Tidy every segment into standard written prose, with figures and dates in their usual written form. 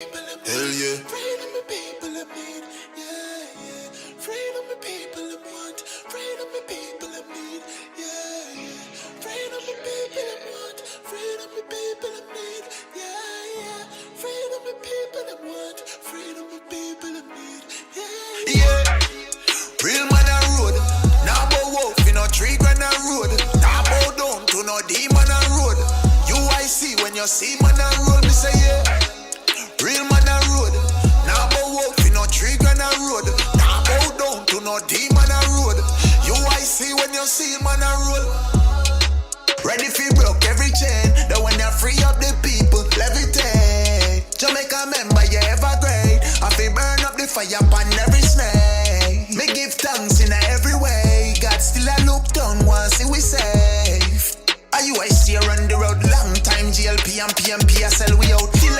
Hell yeah. Freedom the people of need. Yeah, yeah. Freedom the people of want. Freedom the people of need. Yeah, yeah. Freedom the people of want. Freedom the people of need. Yeah, yeah. Freedom the people of want. Freedom the people of need. Yeah, yeah. Real man a road. Now bow wolf in a tree grand a road. Now bow down to no demon a road. UIC when you see man a road, me say yeah. Real man a road. Now bow wolf in no tree grand a road. Now bow down to no demon a road. UIC when you see man a road. Ready for broke every chain. That when they free up the people, levitate. Jamaica member, you ever great. I feel burn up the fire upon every snake. Me give thanks in every way. God still a look down once see we safe. UIC run the road long time. GLP and PMP I sell we out till.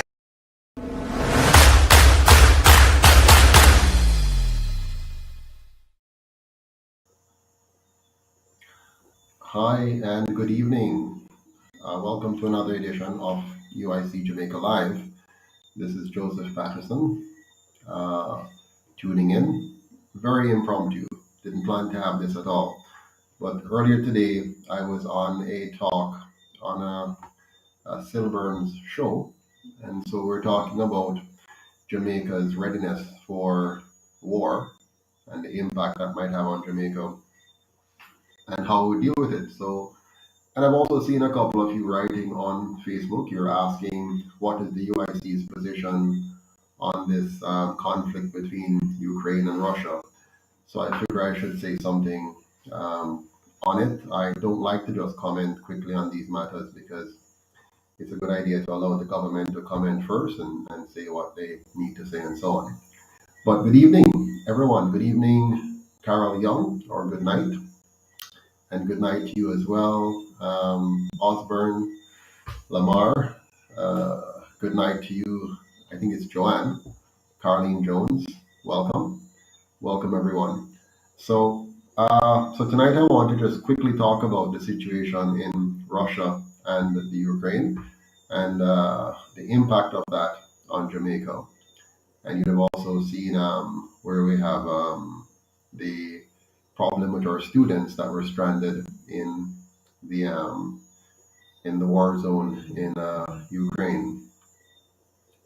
Hi and good evening. Welcome to another edition of UIC Jamaica Live. This is Joseph Patterson uh, tuning in. Very impromptu. Didn't plan to have this at all. But earlier today, I was on a talk on a Silburns show. And so we're talking about Jamaica's readiness for war and the impact that might have on Jamaica and how we deal with it. And I've also seen a couple of you writing on Facebook. You're asking what is the UIC's position on this conflict between Ukraine and Russia. So I figure I should say something on it. I don't like to just comment quickly on these matters because it's a good idea to allow the government to comment first and say what they need to say and so on. But good evening, everyone. Good evening, Carol Young, or good night. And good night to you as well, Osborne, Lamar. Good night to you. I think it's Joanne, Carlene Jones. Welcome, welcome everyone. So tonight I want to just quickly talk about the situation in Russia and the Ukraine, and the impact of that on Jamaica. And you'd have also seen where we have the problem with our students that were stranded the um, in the war zone in Ukraine.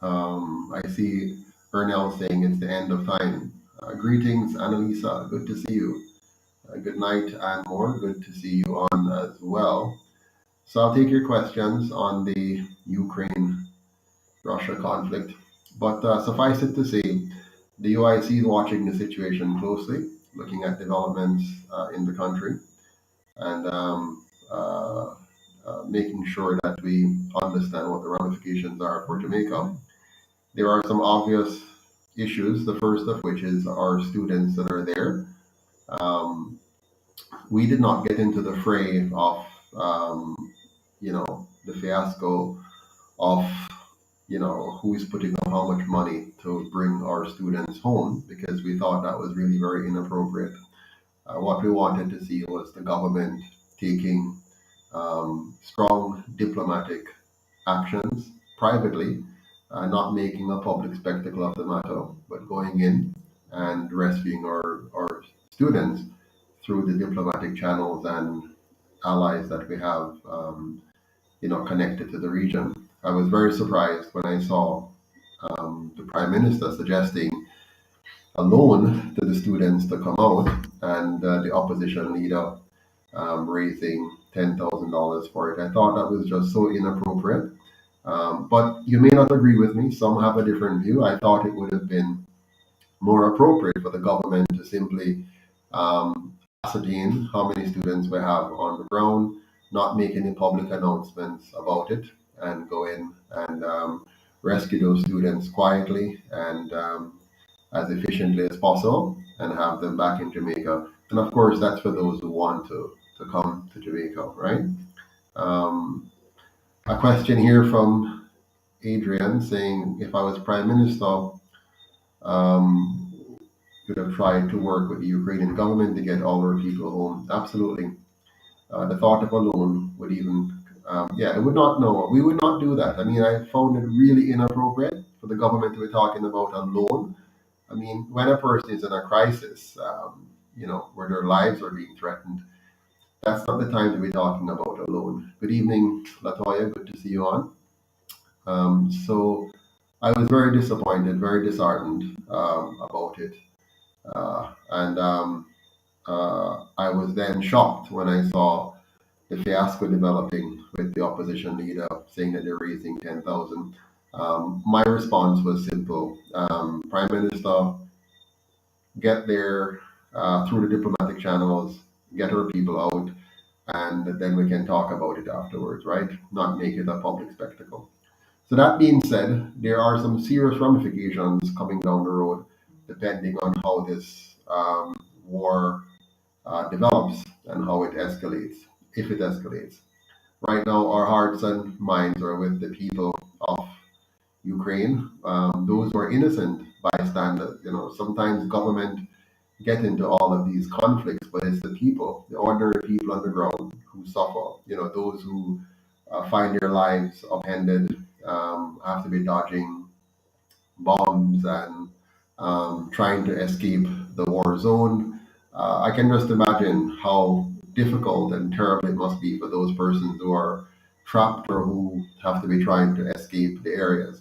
I see Ernell saying it's the end of time. Greetings, Annalisa. Good to see you. Good night, and more. Good to see you on as well. So I'll take your questions on the Ukraine-Russia conflict. But suffice it to say, the UIC is watching the situation closely, looking at developments in the country, and making sure that we understand what the ramifications are for Jamaica. There are some obvious issues, the first of which is our students that are there. Um, we did not get into the fray of, the fiasco of, who is putting up how much money to bring our students home because we thought that was really very inappropriate. What we wanted to see was the government taking strong diplomatic actions privately, not making a public spectacle of the matter, but going in and rescuing our students through the diplomatic channels and allies that we have, connected to the region. I was very surprised when I saw the Prime Minister suggesting a loan to the students to come out, and the opposition leader raising $10,000 for it. I thought that was just so inappropriate. But you may not agree with me. Some have a different view. I thought it would have been more appropriate for the government to simply ascertain how many students we have on the ground, not make any public announcements about it, and go in and rescue those students quietly and as efficiently as possible and have them back in Jamaica. And of course, that's for those who want to come to Jamaica, right? Um, a question here from Adrian saying, if I was Prime Minister, could have tried to work with the Ukrainian government to get all our people home. Absolutely. The thought of a loan would even, it would not, no, we would not do that. I mean, I found it really inappropriate for the government to be talking about a loan. I mean, when a person is in a crisis, where their lives are being threatened, that's not the time to be talking about a loan. Good evening, Latoya. Good to see you on. So I was very disappointed, very disheartened about it. And I was then shocked when I saw the fiasco developing with the opposition leader saying that they're raising 10,000. My response was simple. Prime Minister, get there through the diplomatic channels, get her people out, and then we can talk about it afterwards, right? Not make it a public spectacle. So that being said, there are some serious ramifications coming down the road, depending on how this war develops and how it escalates, if it escalates. Right now, our hearts and minds are with the people of Ukraine, those who are innocent bystanders. Sometimes government get into all of these conflicts, but it's the people, the ordinary people on the ground who suffer. Those who find their lives upended, have to be dodging bombs and trying to escape the war zone. I can just imagine how difficult and terrible it must be for those persons who are trapped or who have to be trying to escape the areas.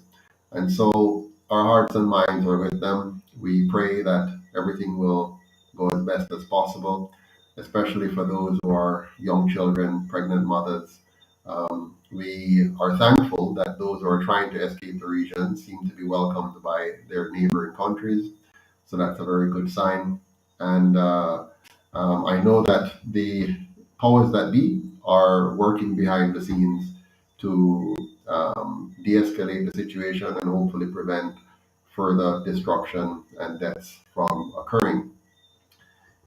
And so our hearts and minds are with them. We pray that everything will go as best as possible, especially for those who are young children, pregnant mothers. We are thankful that those who are trying to escape the region seem to be welcomed by their neighboring countries. So that's a very good sign. And I know that the powers that be are working behind the scenes to de escalate the situation and hopefully prevent further destruction and deaths from occurring.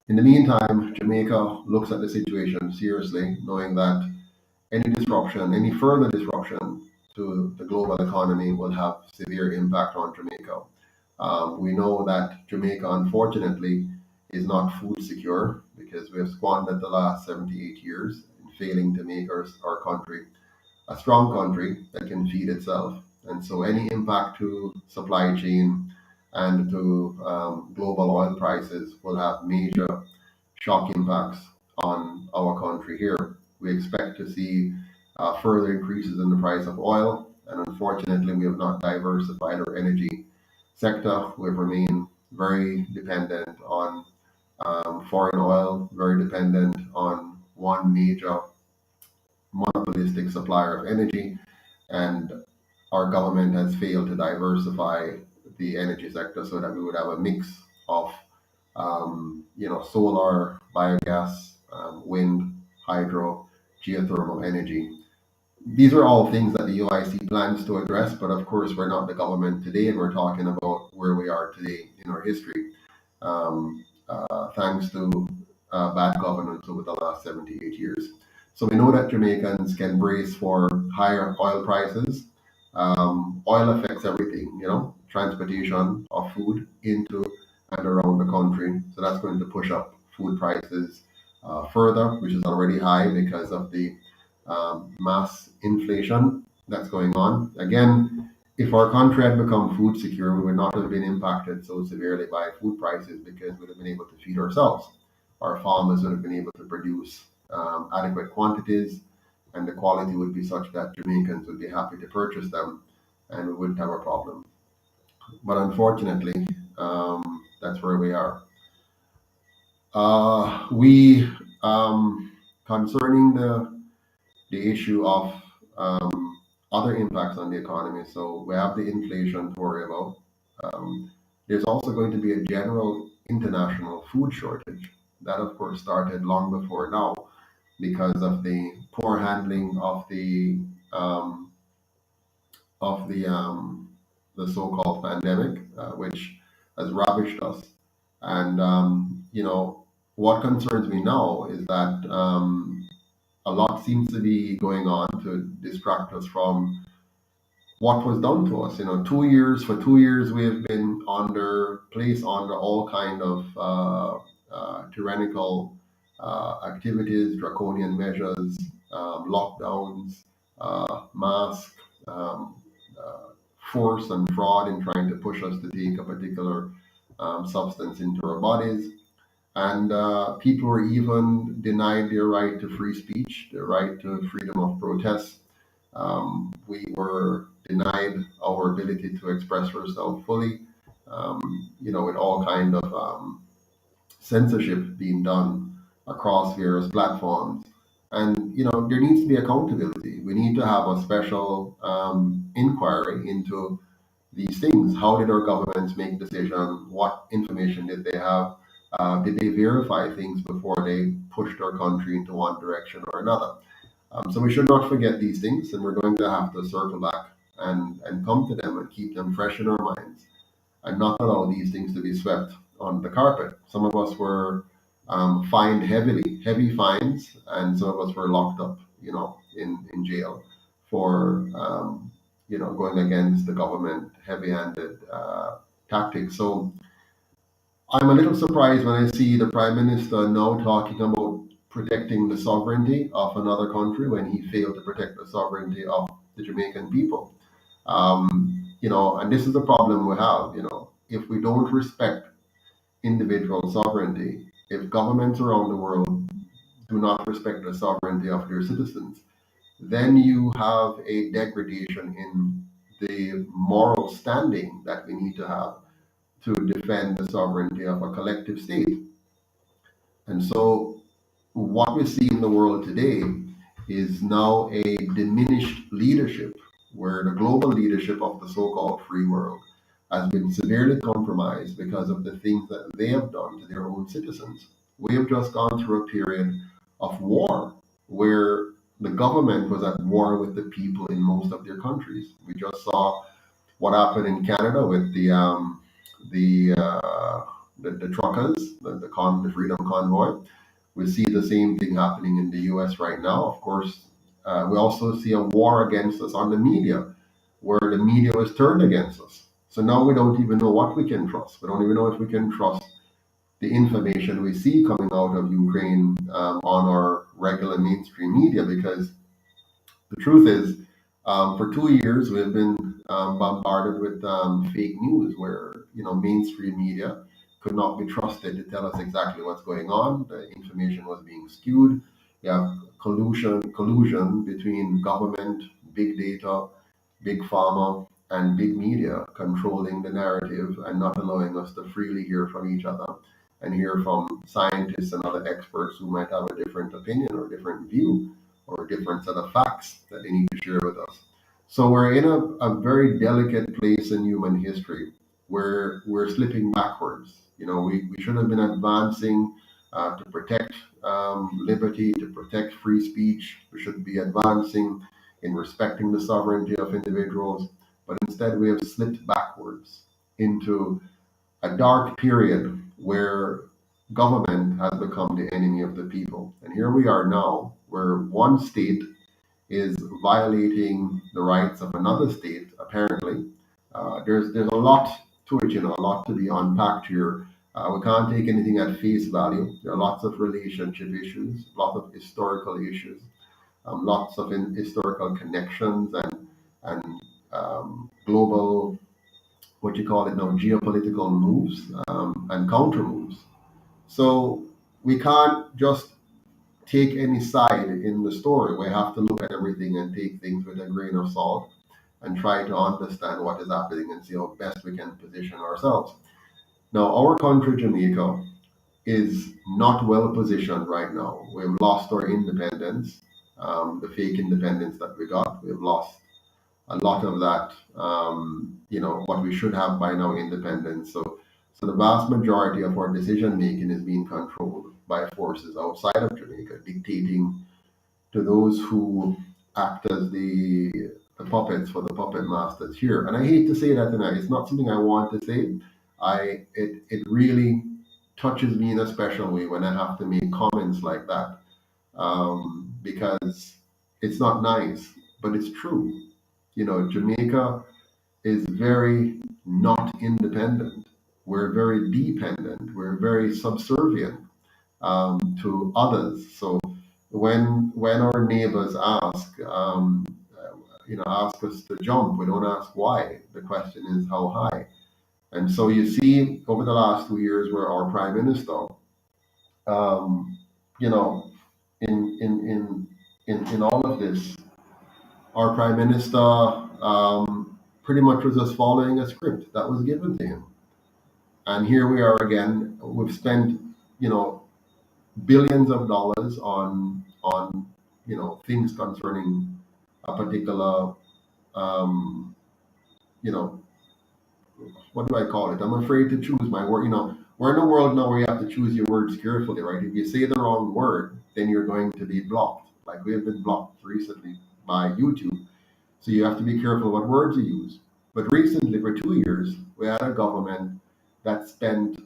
In the meantime, Jamaica looks at the situation seriously, knowing that any disruption, any further disruption to the global economy will have severe impact on Jamaica. We know that Jamaica, unfortunately, is not food secure because we have squandered the last 78 years in failing to make our country a strong country that can feed itself. And so any impact to supply chain and to global oil prices will have major shock impacts on our country here. We expect to see further increases in the price of oil, and unfortunately, we have not diversified our energy sector. We've remained very dependent on foreign oil, very dependent on one major monopolistic supplier of energy, and our government has failed to diversify the energy sector so that we would have a mix of solar, biogas, wind, hydro, geothermal energy. These are all things that the UIC plans to address, but of course, we're not the government today, and we're talking about where we are today in our history, thanks to bad governance over the last 78 years. So we know that Jamaicans can brace for higher oil prices. Oil affects everything, transportation of food into and around the country. So that's going to push up food prices further, which is already high because of the mass inflation that's going on. Again, if our country had become food secure, we would not have been impacted so severely by food prices because we'd have been able to feed ourselves. Our farmers would have been able to produce adequate quantities, and the quality would be such that Jamaicans would be happy to purchase them, and we wouldn't have a problem. But unfortunately, that's where we are. We concerning the issue of other impacts on the economy. So we have the inflation to worry about. There's also going to be a general international food shortage. That, of course, started long before now because of the poor handling um, of the so-called pandemic, which has ravished us. And what concerns me now is that a lot seems to be going on to distract us from what was done to us. 2 years, for 2 years we have been placed under all kind of tyrannical activities, draconian measures, lockdowns, mask, uh, force and fraud in trying to push us to take a particular substance into our bodies. And people were even denied their right to free speech, their right to freedom of protest. We were denied our ability to express ourselves fully, with all kind of censorship being done across various platforms. And there needs to be accountability. We need to have a special inquiry into these things. How did our governments make decisions? What information did they have? Did they verify things before they pushed our country into one direction or another? So we should not forget these things, and we're going to have to circle back and come to them and keep them fresh in our minds and not allow these things to be swept on the carpet. Some of us were fined heavy fines, and some of us were locked up, in jail for, going against the government heavy-handed tactics. So I'm a little surprised when I see the Prime Minister now talking about protecting the sovereignty of another country when he failed to protect the sovereignty of the Jamaican people. And this is the problem we have. If we don't respect individual sovereignty, if governments around the world do not respect the sovereignty of their citizens, then you have a degradation in the moral standing that we need to have to defend the sovereignty of a collective state. And so, what we see in the world today is now a diminished leadership, where the global leadership of the so called free world has been severely compromised because of the things that they have done to their own citizens. We have just gone through a period of war where the government was at war with the people in most of their countries. We just saw what happened in Canada with the the truckers, the Freedom Convoy. We see the same thing happening in the U.S. right now. Of course, we also see a war against us on the media, where the media was turned against us. So now we don't even know what we can trust. We don't even know if we can trust the information we see coming out of Ukraine on our regular mainstream media, because the truth is, for 2 years, we've been bombarded with fake news where, mainstream media could not be trusted to tell us exactly what's going on. The information was being skewed. You have collusion between government, big data, big pharma, and big media controlling the narrative and not allowing us to freely hear from each other and hear from scientists and other experts who might have a different opinion or different view or a different set of facts that they need to share with us. So we're in a very delicate place in human history where we're slipping backwards. We should have been advancing to protect liberty, to protect free speech. We should be advancing in respecting the sovereignty of individuals. But instead, we have slipped backwards into a dark period where government has become the enemy of the people. And here we are now, where one state is violating the rights of another state, apparently. There's a lot to it, a lot to be unpacked here. We can't take anything at face value. There are lots of relationship issues, lots of historical issues, lots of historical connections and global, what you call it now, geopolitical moves and counter moves. So we can't just take any side in the story. We have to look at everything and take things with a grain of salt and try to understand what is happening and see how best we can position ourselves. Now, our country, Jamaica, is not well positioned right now. We've lost our independence, the fake independence that we got. We've lost a lot of that, what we should have by now, independence. So the vast majority of our decision making is being controlled by forces outside of Jamaica, dictating to those who act as the puppets for the puppet masters here. And I hate to say that tonight. It's not something I want to say. It really touches me in a special way when I have to make comments like that, because it's not nice, but it's true. Jamaica is very not independent. We're very dependent. We're very subservient to others. So when our neighbors ask, ask us to jump. We don't ask why. The question is how high. And so you see, over the last 2 years, where our prime minister, um, you know, in all of this, our prime minister pretty much was just following a script that was given to him. And here we are again. We've spent, you know, billions of dollars on things concerning a particular um, you know what do I call it? I'm afraid to choose my word. We're in a world now where you have to choose your words carefully, right? If you say the wrong word, then you're going to be blocked. Like we have been blocked recently by YouTube. So you have to be careful what words you use. But recently, for 2 years, we had a government that spent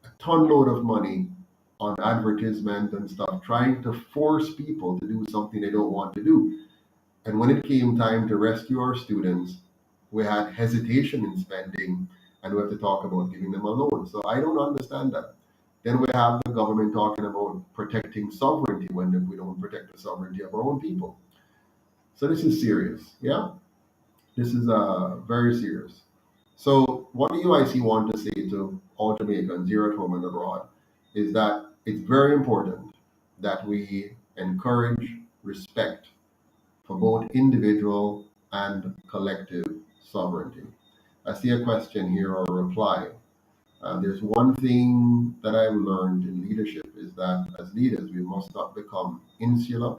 a ton load of money on advertisement and stuff, trying to force people to do something they don't want to do. And when it came time to rescue our students, we had hesitation in spending, and we have to talk about giving them a loan. So I don't understand that. Then we have the government talking about protecting sovereignty when we don't protect the sovereignty of our own people. So this is serious. Yeah, this is very serious. So what the UIC want to say to all Jamaicans here at home and abroad is that it's very important that we encourage respect for both individual and collective sovereignty. I see a question here or a reply. There's one thing that I've learned in leadership is that as leaders, we must not become insular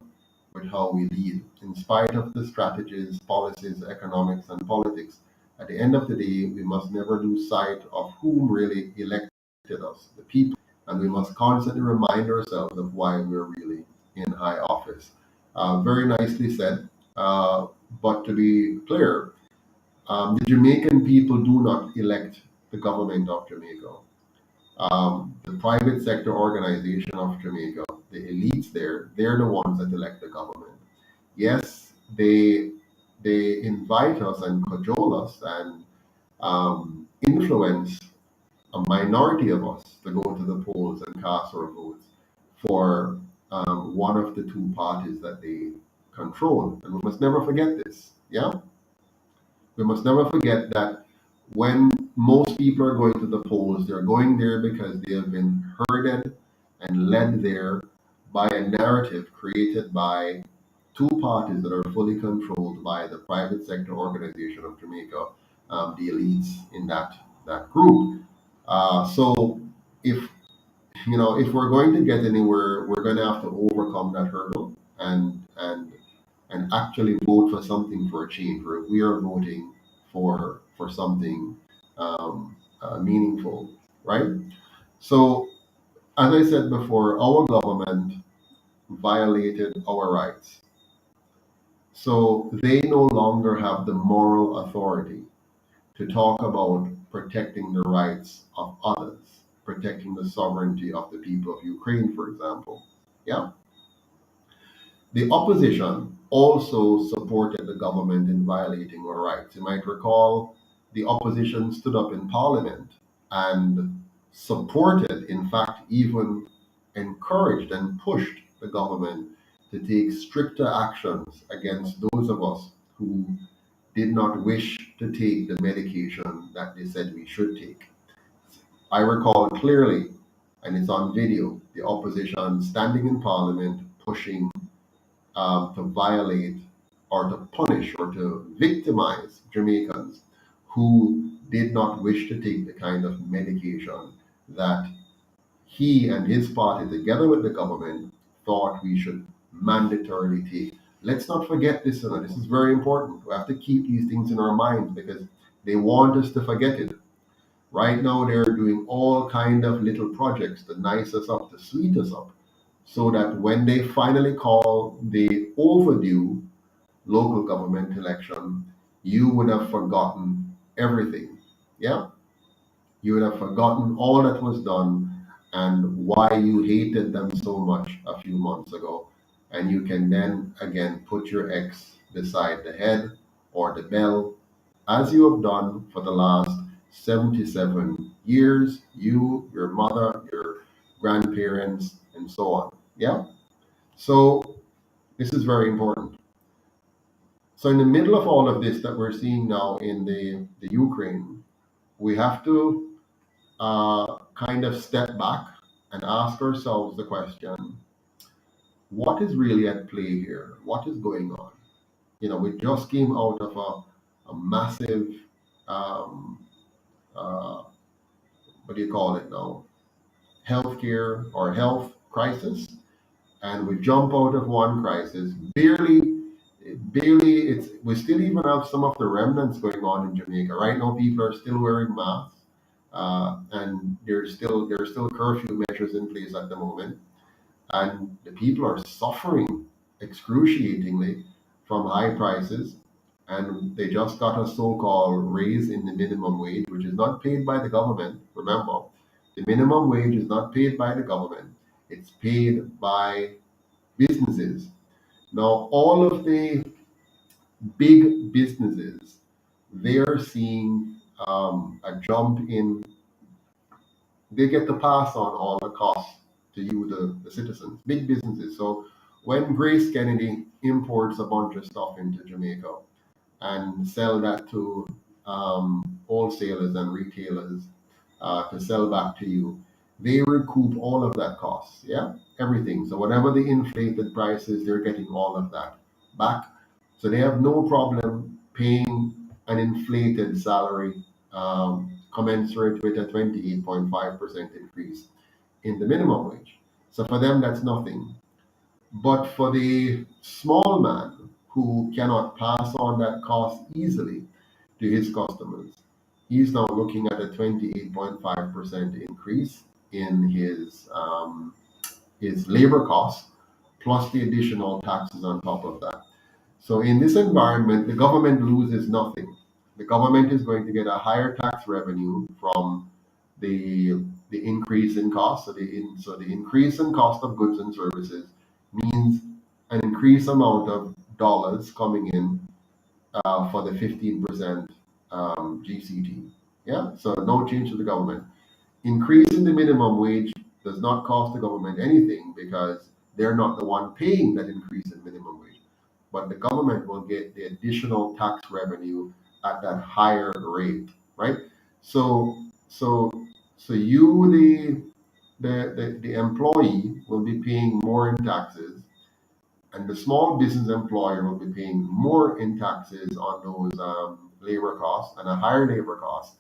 with how we lead. In spite of the strategies, policies, economics, and politics, at the end of the day, we must never lose sight of whom really elected us, the people, and we must constantly remind ourselves of why we're really in high office. Very nicely said. But to be clear, the Jamaican people do not elect the government of Jamaica. The private sector organization of Jamaica, the elites there, they're the ones that elect the government. Yes, they invite us and cajole us and influence a minority of us to go to the polls and cast our votes for one of the two parties that they control. And we must never forget this. Yeah? We must never forget that when most people are going to the polls, they're going there because they have been herded and led there by a narrative created by two parties that are fully controlled by the private sector organization of Jamaica, the elites in that group. So if if we're going to get anywhere, we're going to have to overcome that hurdle and actually vote for something for a change. Where we are voting for something meaningful, right? So, as I said before, our government violated our rights. So they no longer have the moral authority to talk about protecting the rights of others, protecting the sovereignty of the people of Ukraine, for example. Yeah. The opposition also supported the government in violating our rights. You might recall the opposition stood up in parliament and supported, in fact, even encouraged and pushed the government to take stricter actions against those of us who did not wish to take the medication that they said we should take. I recall clearly, and it's on video, the opposition standing in parliament pushing to violate or to punish or to victimize Jamaicans who did not wish to take the kind of medication that he and his party, together with the government, thought we should mandatorily take. Let's not forget this, and this is very important. We have to keep these things in our minds because they want us to forget it. Right now, they're doing all kind of little projects to nice us up, to sweet us up, so that when they finally call the overdue local government election, you would have forgotten everything. Yeah? You would have forgotten all that was done and why you hated them so much a few months ago. And you can then again put your X beside the head or the bell, as you have done for the last 77 years, you, your mother, your grandparents, and so on. Yeah? So this is very important. So in the middle of all of this that we're seeing now in the Ukraine, we have to kind of step back and ask ourselves the question: what is really at play here? What is going on? We just came out of a massive, um, uh, what do you call it now, healthcare or health crisis, and we jump out of one crisis barely. We still even have some of the remnants going on in Jamaica right now. People are still wearing masks, and there's still curfew measures in place at the moment, and the people are suffering excruciatingly from high prices. And they just got a so-called raise in the minimum wage, which is not paid by the government. Remember, the minimum wage is not paid by the government; it's paid by businesses. Now, all of the big businesses, they're seeing a jump in, they get to pass on all the costs to you, the citizens, big businesses. So when Grace Kennedy imports a bunch of stuff into Jamaica and sell that to wholesalers and retailers to sell back to you, they recoup all of that cost. Yeah, everything. So whatever the inflated price is, they're getting all of that back. So they have no problem paying an inflated salary commensurate with a 28.5% increase in the minimum wage. So for them, that's nothing. But for the small man who cannot pass on that cost easily to his customers, he's now looking at a 28.5% increase in his labor costs, plus the additional taxes on top of that. So in this environment, the government loses nothing. The government is going to get a higher tax revenue from the increase in cost. So the increase in cost of goods and services means an increased amount of dollars coming in for the 15% GCT. Yeah, so no change to the government. Increasing the minimum wage does not cost the government anything because they're not the one paying that increase in minimum wage. But the government will get the additional tax revenue at that higher rate, right? So so so you the employee will be paying more in taxes, and the small business employer will be paying more in taxes on those labor costs and a higher labor cost,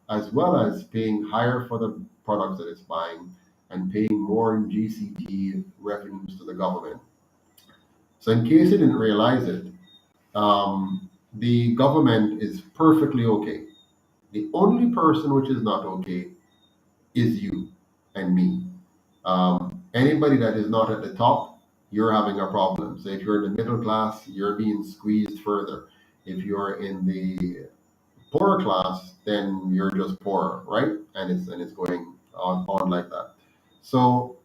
as well as paying higher for the products that it's buying and paying more in GCT revenues to the government. So, in case you didn't realize it, the government is perfectly okay. The only person which is not okay is you and me. Anybody that is not at the top, you're having a problem. So if you're in the middle class, you're being squeezed further. If you're in the poorer class, then you're just poorer, right? And it's going on like that. So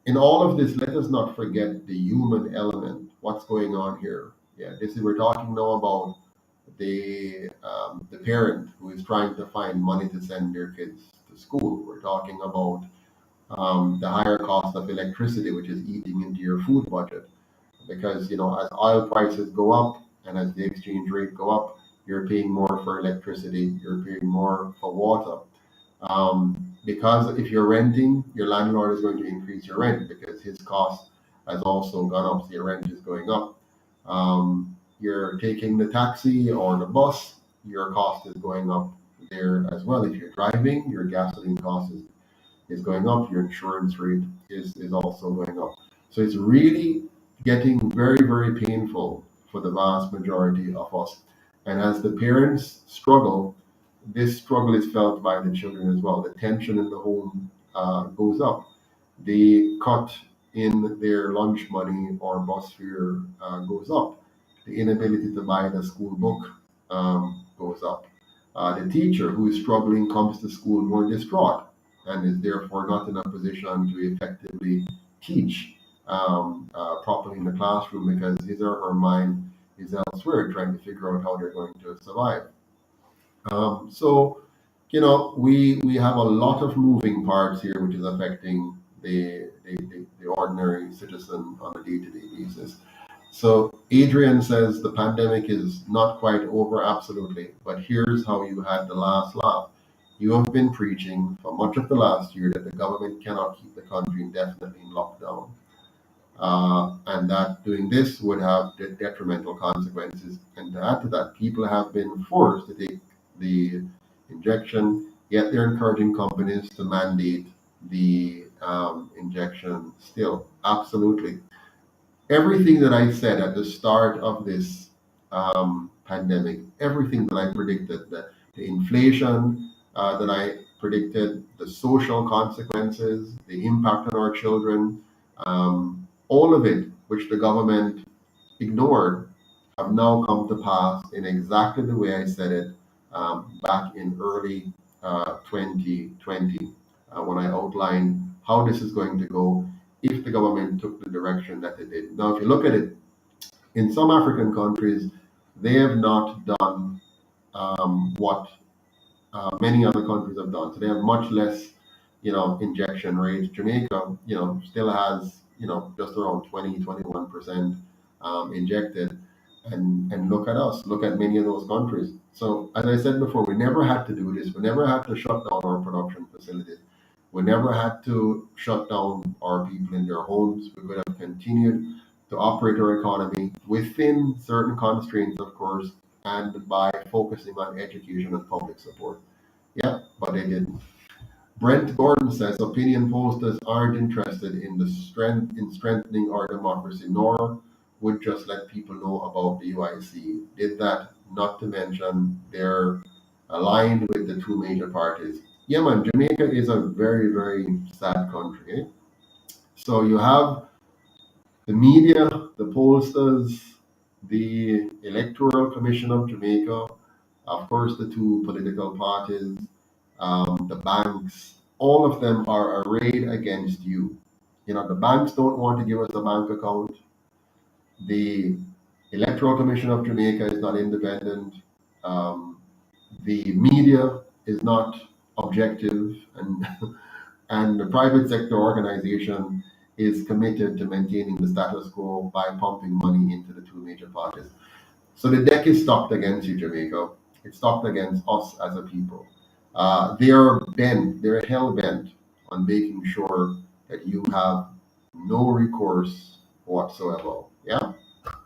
in all of this, let us not forget the human element. What's going on here? Yeah, this is we're talking now about the parent who is trying to find money to send their kids to school. We're talking about the higher cost of electricity, which is eating into your food budget. Because as oil prices go up and as the exchange rate go up, you're paying more for electricity, you're paying more for water. Because if you're renting, your landlord is going to increase your rent because his cost has also gone up, so your rent is going up. You're taking the taxi or the bus, your cost is going up there as well. If you're driving, your gasoline cost is going up, your insurance rate is also going up. So it's really getting very, very painful for the vast majority of us. And as the parents struggle, this struggle is felt by the children as well. The tension in the home goes up. The cut in their lunch money or bus fare goes up. The inability to buy the school book goes up. The teacher who is struggling comes to school more distraught and is therefore not in a position to effectively teach properly in the classroom because his or her mind is elsewhere trying to figure out how they're going to survive. So, we have a lot of moving parts here, which is affecting the ordinary citizen on a day-to-day basis. So Adrian says the pandemic is not quite over, absolutely, but here's how you had the last laugh. You have been preaching for much of the last year that the government cannot keep the country indefinitely in lockdown, and that doing this would have detrimental consequences. And to add to that, people have been forced to take the injection, yet they're encouraging companies to mandate the injection still. Absolutely. Everything that I said at the start of this pandemic, everything that I predicted, the inflation that I predicted, the social consequences, the impact on our children, all of it, which the government ignored, have now come to pass in exactly the way I said it back in early 2020 when I outlined how this is going to go if the government took the direction that it did. Now, if you look at it, in some African countries, they have not done what many other countries have done. So they have much less, injection rates. Jamaica, still has, just around 20, 21% injected. And look at us, look at many of those countries. So as I said before, we never had to do this. We never had to shut down our production facilities. We never had to shut down our people in their homes. We could have continued to operate our economy within certain constraints, of course, and by focusing on education and public support. Yeah, but they didn't. Brent Gordon says opinion posters aren't interested in the strength in strengthening our democracy, nor would just let people know about the UIC. Did that, not to mention they're aligned with the two major parties. Yeah, man, Jamaica is a very, very sad country. Eh? So you have the media, the pollsters, the Electoral Commission of Jamaica, of course, the two political parties, the banks, all of them are arrayed against you. The banks don't want to give us a bank account. The Electoral Commission of Jamaica is not independent. Um, the media is not objective, and and the private sector organization is committed to maintaining the status quo by pumping money into the two major parties. So the deck is stocked against you, Jamaica. It's stocked against us as a people. They're hell bent on making sure that you have no recourse whatsoever. Yeah.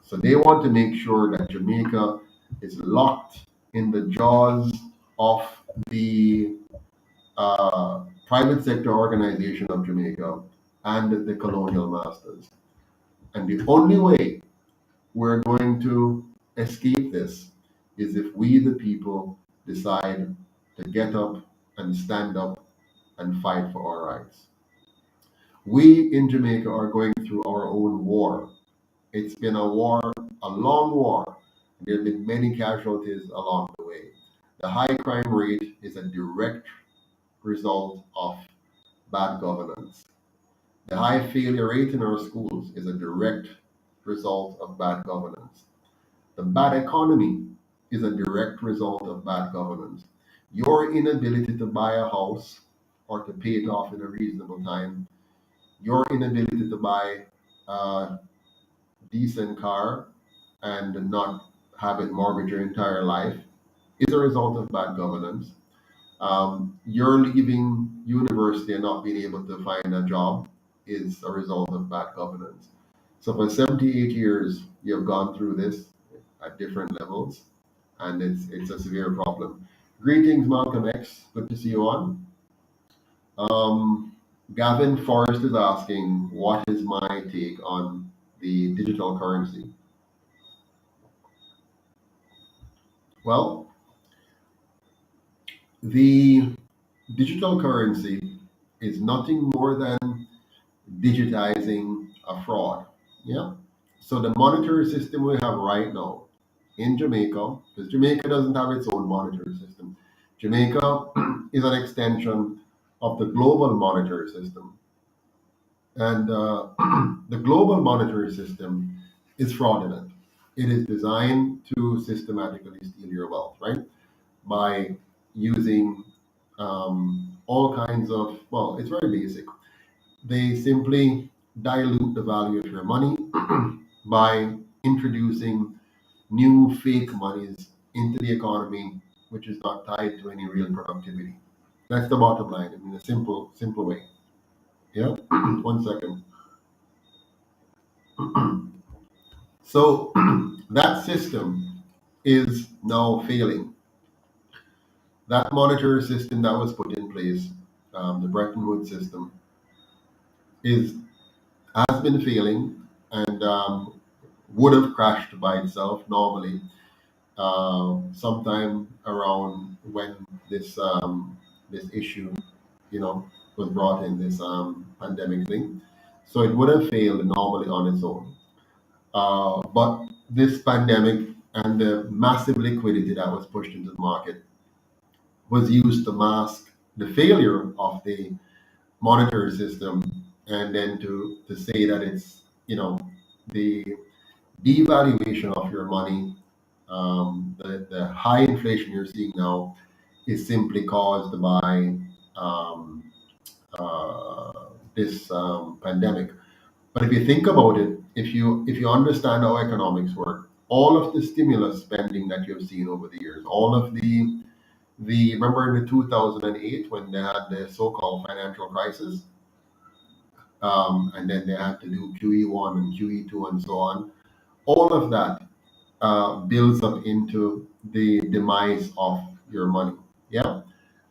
So they want to make sure that Jamaica is locked in the jaws of the private sector organization of Jamaica and the colonial masters. And the only way we're going to escape this is if we, the people, decide to get up and stand up and fight for our rights. We in Jamaica are going through our own war. It's been a war, a long war. There have been many casualties along the way. The high crime rate is a direct result of bad governance. The high failure rate in our schools is a direct result of bad governance. The bad economy is a direct result of bad governance. Your inability to buy a house or to pay it off in a reasonable time, your inability to buy a decent car and not have it mortgage your entire life is a result of bad governance. You're leaving university and not being able to find a job is a result of bad governance. So for 78 years, you have gone through this at different levels, and it's a severe problem. Greetings, Malcolm X. Good to see you on. Gavin Forrest is asking, what is my take on the digital currency? Well, the digital currency is nothing more than digitizing a fraud. Yeah. So the monetary system we have right now in Jamaica, because Jamaica doesn't have its own monetary system. Jamaica is an extension of the global monetary system. And the global monetary system is fraudulent. It is designed to systematically steal your wealth, right? By using all kinds of, well, it's very basic. They simply dilute the value of your money by introducing new fake monies into the economy, which is not tied to any real productivity. That's the bottom line. I mean, a simple way. Yeah. One second. So that system is now failing. That monetary system that was put in place, the Bretton Woods system, is has been failing and would have crashed by itself normally sometime around when this issue, you know, was brought in, this pandemic thing. So it would have failed normally on its own. But this pandemic and the massive liquidity that was pushed into the market was used to mask the failure of the monetary system, and then to say that it's, the devaluation of your money, the high inflation you're seeing now is simply caused by um, this pandemic. But if you think about it, if you understand how economics work, all of the stimulus spending that you've seen over the years, all of the remember in the 2008 when they had the so-called financial crisis, and then they had to do QE1 and QE2 and so on. All of that builds up into the demise of your money. Yeah,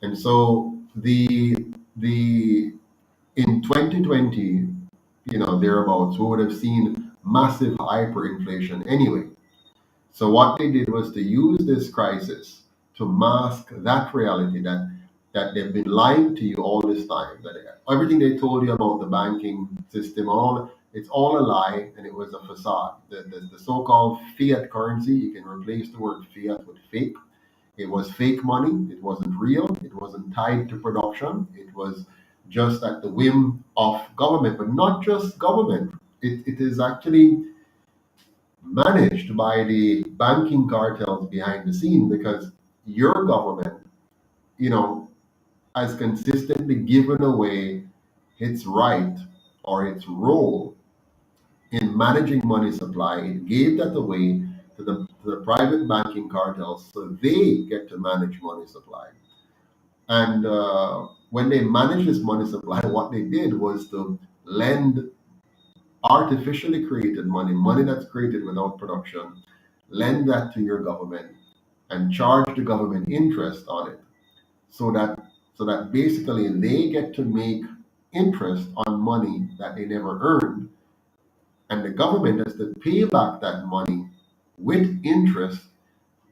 and so the in 2020, thereabouts, we would have seen massive hyperinflation anyway. So what they did was to use this crisis to mask that reality, that they've been lying to you all this time, that everything they told you about the banking system, all it's all a lie, and it was a facade. The so-called fiat currency, you can replace the word fiat with fake. It was fake money. It wasn't real. It wasn't tied to production. It was just at the whim of government, but not just government. It is actually managed by the banking cartels behind the scene, because your government, you know, has consistently given away its right or its role in managing money supply. It gave that away to the private banking cartels so they get to manage money supply. And when they managed this money supply, what they did was to lend artificially created money, money that's created without production, lend that to your government and charge the government interest on it, so that basically they get to make interest on money that they never earned, and the government has to pay back that money with interest,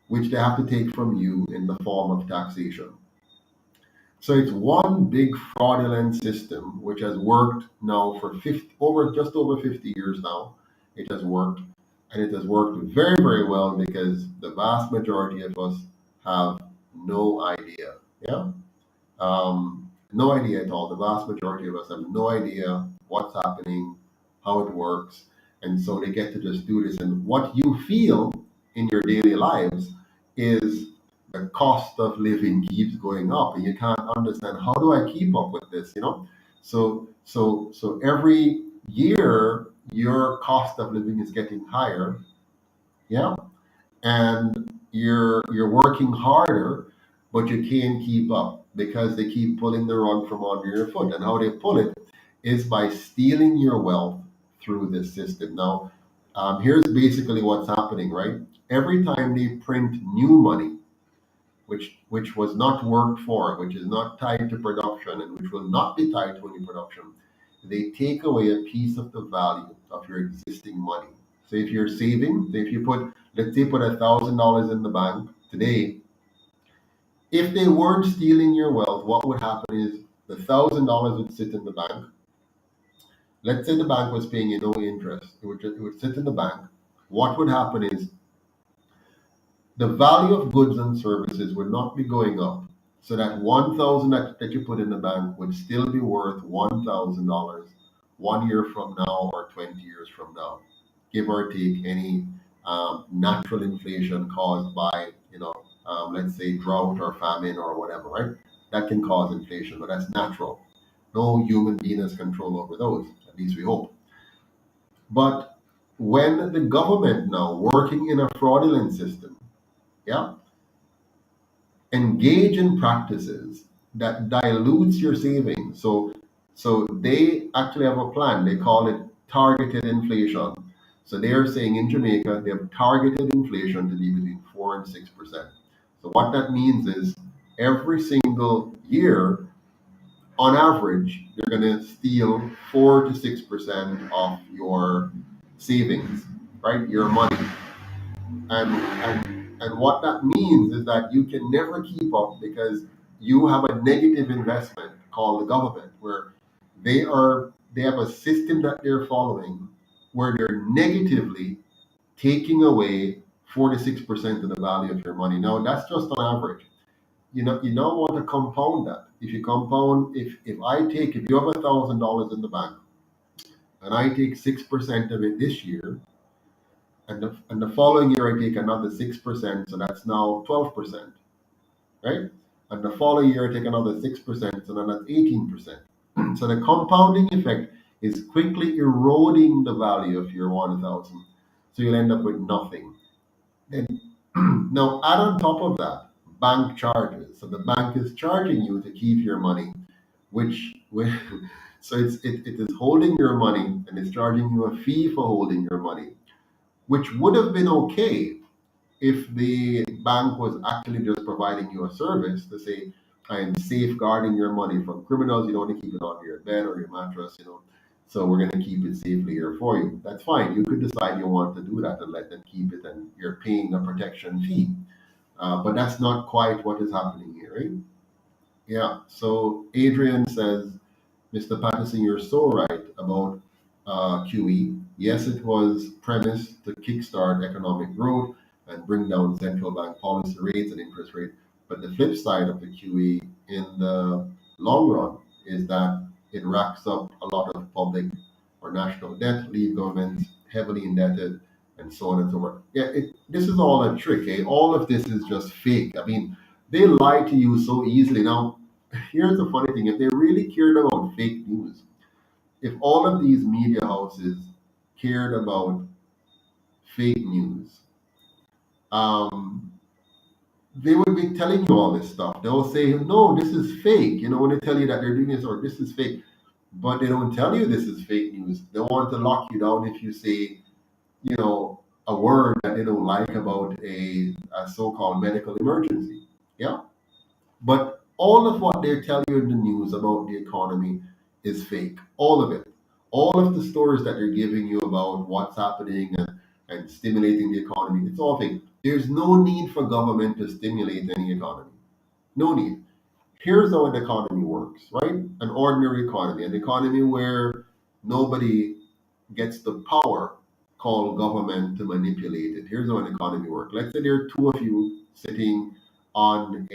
which they have to take from you in the form of taxation. So it's one big fraudulent system which has worked now for 50, over just over 50 years now. It has worked, and it has worked very, very well, because the vast majority of us have no idea. Yeah, no idea at all. The vast majority of us have no idea what's happening, how it works, and so they get to just do this. And what you feel in your daily lives is the cost of living keeps going up, and you can't understand, how do I keep up with this? So every year your cost of living is getting higher. Yeah, and you're working harder, but you can't keep up because they keep pulling the rug from under your foot. And how they pull it is by stealing your wealth through this system. Now, here's basically what's happening, right? Every time they print new money, which was not worked for, which is not tied to production, and which will not be tied to any production, they take away a piece of the value of your existing money. So if you're saving, so if you put, let's say, put $1,000 in the bank today, if they weren't stealing your wealth, what would happen is the $1,000 would sit in the bank. Let's say the bank was paying you no interest. It would sit in the bank. What would happen is the value of goods and services would not be going up. So that 1,000 that you put in the bank would still be worth $1,000 1 year from now or 20 years from now, give or take any natural inflation caused by, let's say, drought or famine or whatever, right? That can cause inflation, but that's natural. No human being has control over those, at least we hope. But when the government now working in a fraudulent system, yeah, engage in practices that dilutes your savings. So they actually have a plan. They call it targeted inflation. So they are saying in Jamaica they have targeted inflation to be between 4 and 6%. So what that means is every single year, on average, they're going to steal 4 to 6% of your savings, right? Your money. And what that means is that you can never keep up because you have a negative investment called the government, where they have a system that they're following where they're negatively taking away 4 to 6% of the value of your money. Now that's just on average. You don't want to compound that. If you compound, if you have $1,000 in the bank and I take 6% of it this year, and the following year I take another 6%, so that's now 12%, right? And the following year I take another 6%, so then that's 18%. So the compounding effect is quickly eroding the value of your 1,000. So you'll end up with nothing. And now add on top of that bank charges. So the bank is charging you to keep your money, which so it is holding your money and it's charging you a fee for holding your money, which would have been okay if the bank was actually just providing you a service to say, I am safeguarding your money from criminals. You don't want to keep it under your bed or your mattress. So we're going to keep it safely here for you. That's fine. You could decide you want to do that and let them keep it, and you're paying a protection fee. But that's not quite what is happening here, right? Yeah. So Adrian says, Mr. Patterson, you're so right about QE. Yes, it was premised to kickstart economic growth and bring down central bank policy rates and interest rates. But the flip side of the QE in the long run is that it racks up a lot of public or national debt, leave governments heavily indebted, and so on and so forth. Yeah, this is all a trick. Eh? All of this is just fake. I mean, they lie to you so easily. Now, here's the funny thing: if they really cared about fake news, if all of these media houses cared about fake news, um, they would be telling you all this stuff. They'll say, "No, this is fake." When they tell you that they're doing this or this is fake, but they don't tell you this is fake news. They want to lock you down if you say, a word that they don't like about a so-called medical emergency. Yeah. But all of what they tell you in the news about the economy is fake. All of it. All of the stories that they're giving you about what's happening and stimulating the economy, it's all fake. There's no need for government to stimulate any economy. No need. Here's how an economy works, right? An ordinary economy, an economy where nobody gets the power called government to manipulate it. Here's how an economy works. Let's say there are two of you sitting on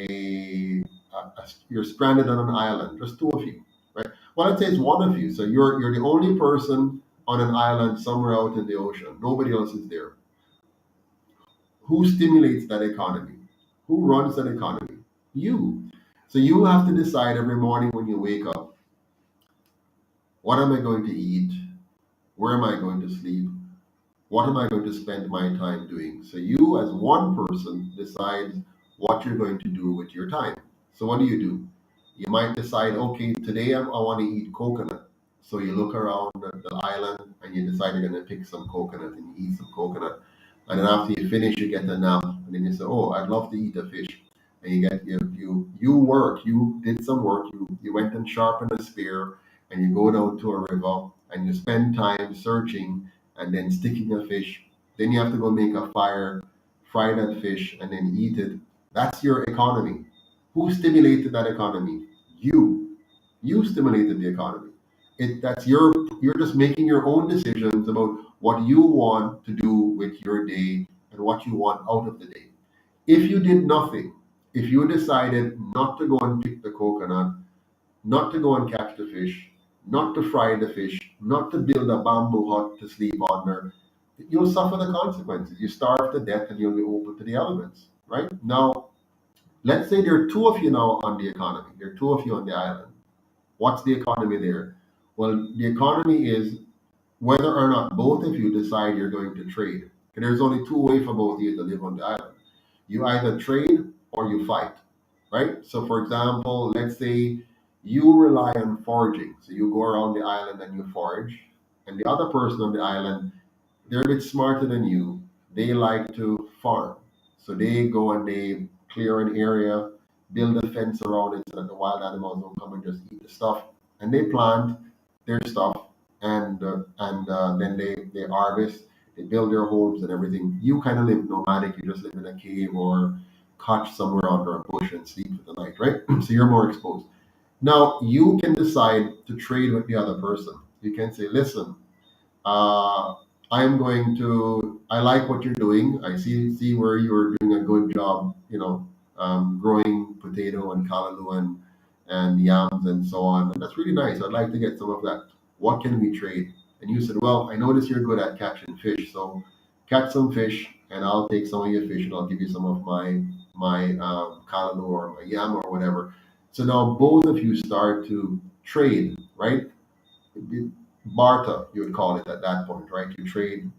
you're stranded on an island, just two of you, right? Well, let's say it's one of you. So you're the only person on an island somewhere out in the ocean. Nobody else is there. Who stimulates that economy? Who runs that economy? You. So you have to decide every morning when you wake up, what am I going to eat? Where am I going to sleep? What am I going to spend my time doing? So you, as one person, decides what you're going to do with your time. So what do? You might decide, okay, today I want to eat coconut. So you look around the island and you decide you're going to pick some coconut and you eat some coconut. And then after you finish, you get a nap. And then you say, oh, I'd love to eat a fish. And you work, you did some work, you went and sharpened a spear and you go down to a river and you spend time searching and then sticking a fish. Then you have to go make a fire, fry that fish, and then eat it. That's your economy. Who stimulated that economy? You. You stimulated the economy. You're just making your own decisions about what you want to do with your day and what you want out of the day. If you did nothing, if you decided not to go and pick the coconut, not to go and catch the fish, not to fry the fish, not to build a bamboo hut to sleep under, you'll suffer the consequences. You starve to death and you'll be open to the elements, right? Now, let's say there are two of you now on the economy. There are two of you on the island. What's the economy there? Well, the economy is whether or not both of you decide you're going to trade. And there's only two ways for both of you to live on the island. You either trade or you fight, right? So, for example, let's say you rely on foraging. So you go around the island and you forage, and the other person on the island, they're a bit smarter than you. They like to farm. So they go and they clear an area, build a fence around it so that the wild animals don't come and just eat the stuff. And they plant their stuff, and then they harvest, they build their homes and everything. You kind of live nomadic. You just live in a cave or cottage somewhere under a bush and sleep for the night, right? So you're more exposed. Now you can decide to trade with the other person. You can say, listen, uh, I'm going to. I like what you're doing. I see where you're doing a good job. Growing potato and callaloo and yams and so on. And that's really nice. I'd like to get some of that. What can we trade? And you said, well, I notice you're good at catching fish, so catch some fish, and I'll take some of your fish, and I'll give you some of my callaloo or my yam or whatever. So now both of you start to trade, right? Barter, you would call it at that point, right? You trade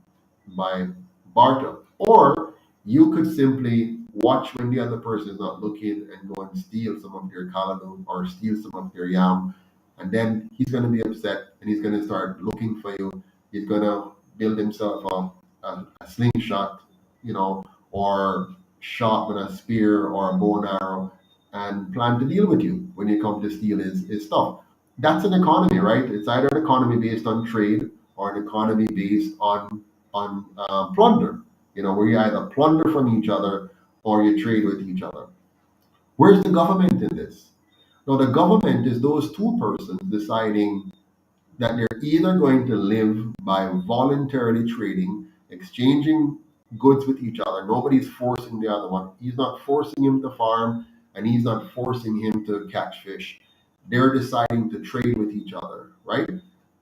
by barter. Or you could simply watch when the other person is not looking and go and steal some of their callaloo or steal some of their yam. And then he's going to be upset and he's going to start looking for you. He's going to build himself a slingshot, or sharpen a spear or a bow and arrow and plan to deal with you when you come to steal his stuff. That's an economy, right? It's either an economy based on trade or an economy based on plunder. Where you either plunder from each other or you trade with each other. Where's the government in this? Now, the government is those two persons deciding that they're either going to live by voluntarily trading, exchanging goods with each other. Nobody's forcing the other one. He's not forcing him to farm, and he's not forcing him to catch fish. They're deciding to trade with each other, right?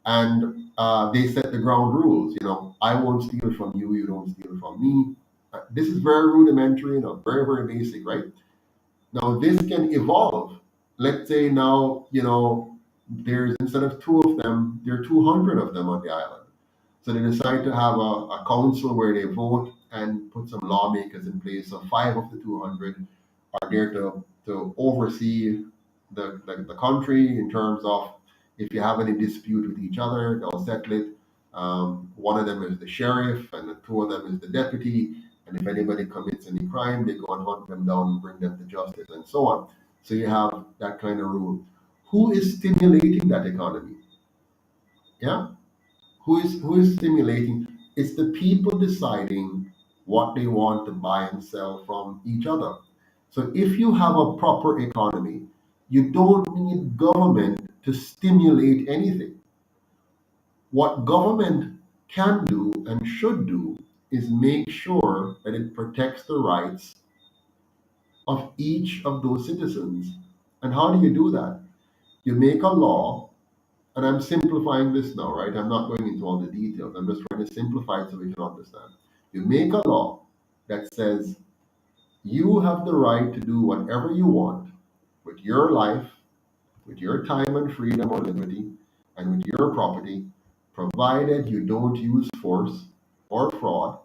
And they set the ground rules. I won't steal from you. You don't steal from me. This is very rudimentary, very, very basic, right? Now this can evolve. Let's say now, there's instead of two of them, there are 200 of them on the island. So they decide to have a council where they vote and put some lawmakers in place. So five of the 200 are there to oversee the country in terms of if you have any dispute with each other, they'll settle it. One of them is the sheriff, and the two of them is the deputy. And if anybody commits any crime, they go and hunt them down and bring them to justice, and so on. So you have that kind of rule. Who is stimulating that economy? Yeah, who is stimulating? It's the people deciding what they want to buy and sell from each other. So if you have a proper economy, you don't need government to stimulate anything. What government can do and should do is make sure that it protects the rights of each of those citizens. And how do you do that? You make a law, and I'm simplifying this now, right? I'm not going into all the details. I'm just trying to simplify it so we can understand. You make a law that says you have the right to do whatever you want with your life, with your time and freedom or liberty, and with your property, provided you don't use force or fraud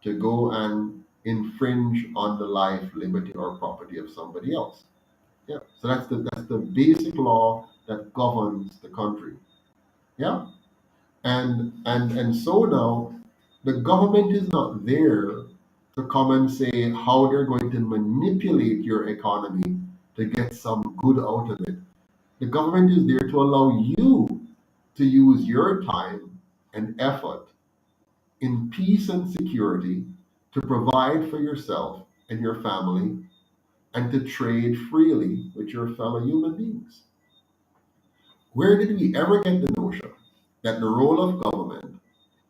to go and infringe on the life, liberty, or property of somebody else. Yeah. So that's the basic law that governs the country. Yeah. And so now the government is not there to come and say how they're going to manipulate your economy to get some good out of it. The government is there to allow you to use your time and effort in peace and security to provide for yourself and your family and to trade freely with your fellow human beings. Where did we ever get the notion that the role of government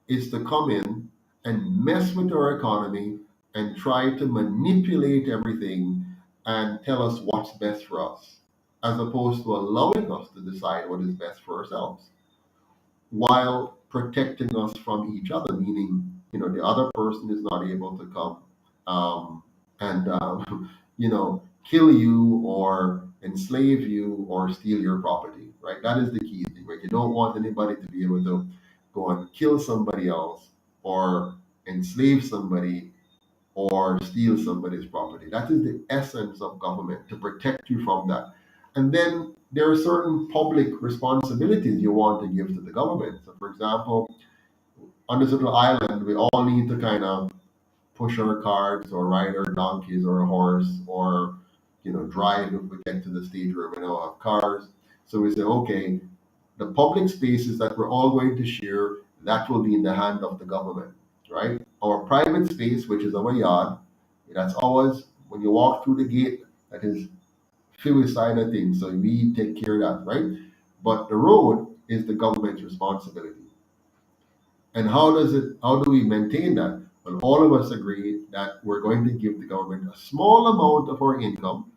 is to come in and mess with our economy and try to manipulate everything and tell us what's best for us, as opposed to allowing us to decide what is best for ourselves while protecting us from each other, meaning, the other person is not able to come and kill you or enslave you or steal your property, right? That is the key thing, right? You don't want anybody to be able to go and kill somebody else or enslave somebody or steal somebody's property. That is the essence of government, to protect you from that. And then there are certain public responsibilities you want to give to the government. So, for example, on this little island, we all need to kind of push our carts or ride our donkeys or a horse or drive if we get to the stage where we now have cars. So we say, okay, the public spaces that we're all going to share, that will be in the hand of the government, right? Our private space, which is our yard, that's ours. When you walk through the gate, that is suicide thing. So we take care of that, right? But the road is the government's responsibility. And how do we maintain that? Well, all of us agree that we're going to give the government a small amount of our income,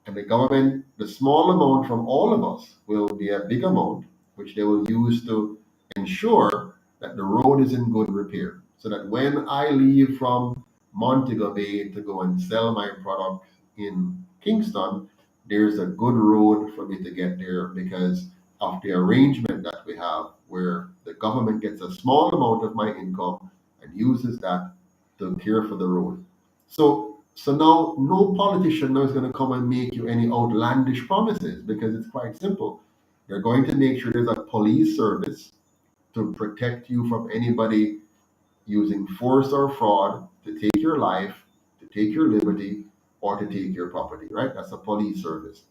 and the government, the small amount from all of us will be a big amount, which they will use to ensure that the road is in good repair. So that when I leave from Montego Bay to go and sell my product in Kingston, there's a good road for me to get there because of the arrangement that we have where the government gets a small amount of my income and uses that to care for the road. So now no politician now is going to come and make you any outlandish promises because it's quite simple. They're going to make sure there's a police service to protect you from anybody using force or fraud to take your life, to take your liberty, or to take your property, right? That's a police service.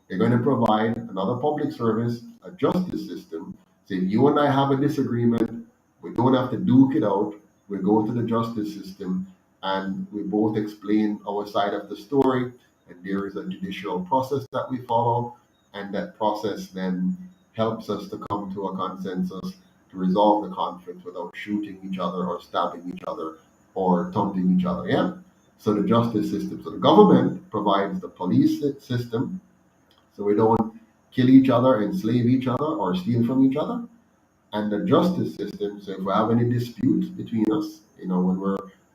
They're going to provide another public service, a justice system. So if you and I have a disagreement, we don't have to duke it out. We go to the justice system and we both explain our side of the story. And there is a judicial process that we follow. And that process then helps us to come to a consensus to resolve the conflict without shooting each other or stabbing each other or taunting each other. Yeah. So the justice system. So the government provides the police system so we don't kill each other, enslave each other, or steal from each other. And the justice system. So if we have any disputes between us,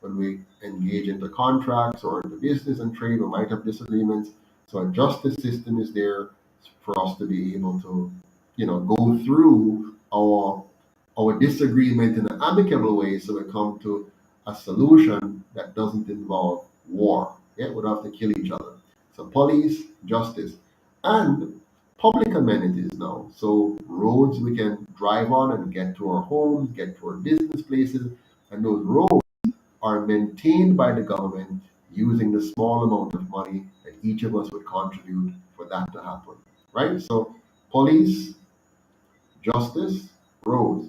when we engage into contracts or into business and trade, we might have disagreements. So a justice system is there for us to be able to, go through our disagreement in an amicable way, so we come to a solution that doesn't involve war. Yeah, we don't have to kill each other. So police, justice, and public amenities now. So roads we can drive on and get to our homes, get to our business places, and those roads are maintained by the government using the small amount of money that each of us would contribute for that to happen. Right? So police, justice, roads.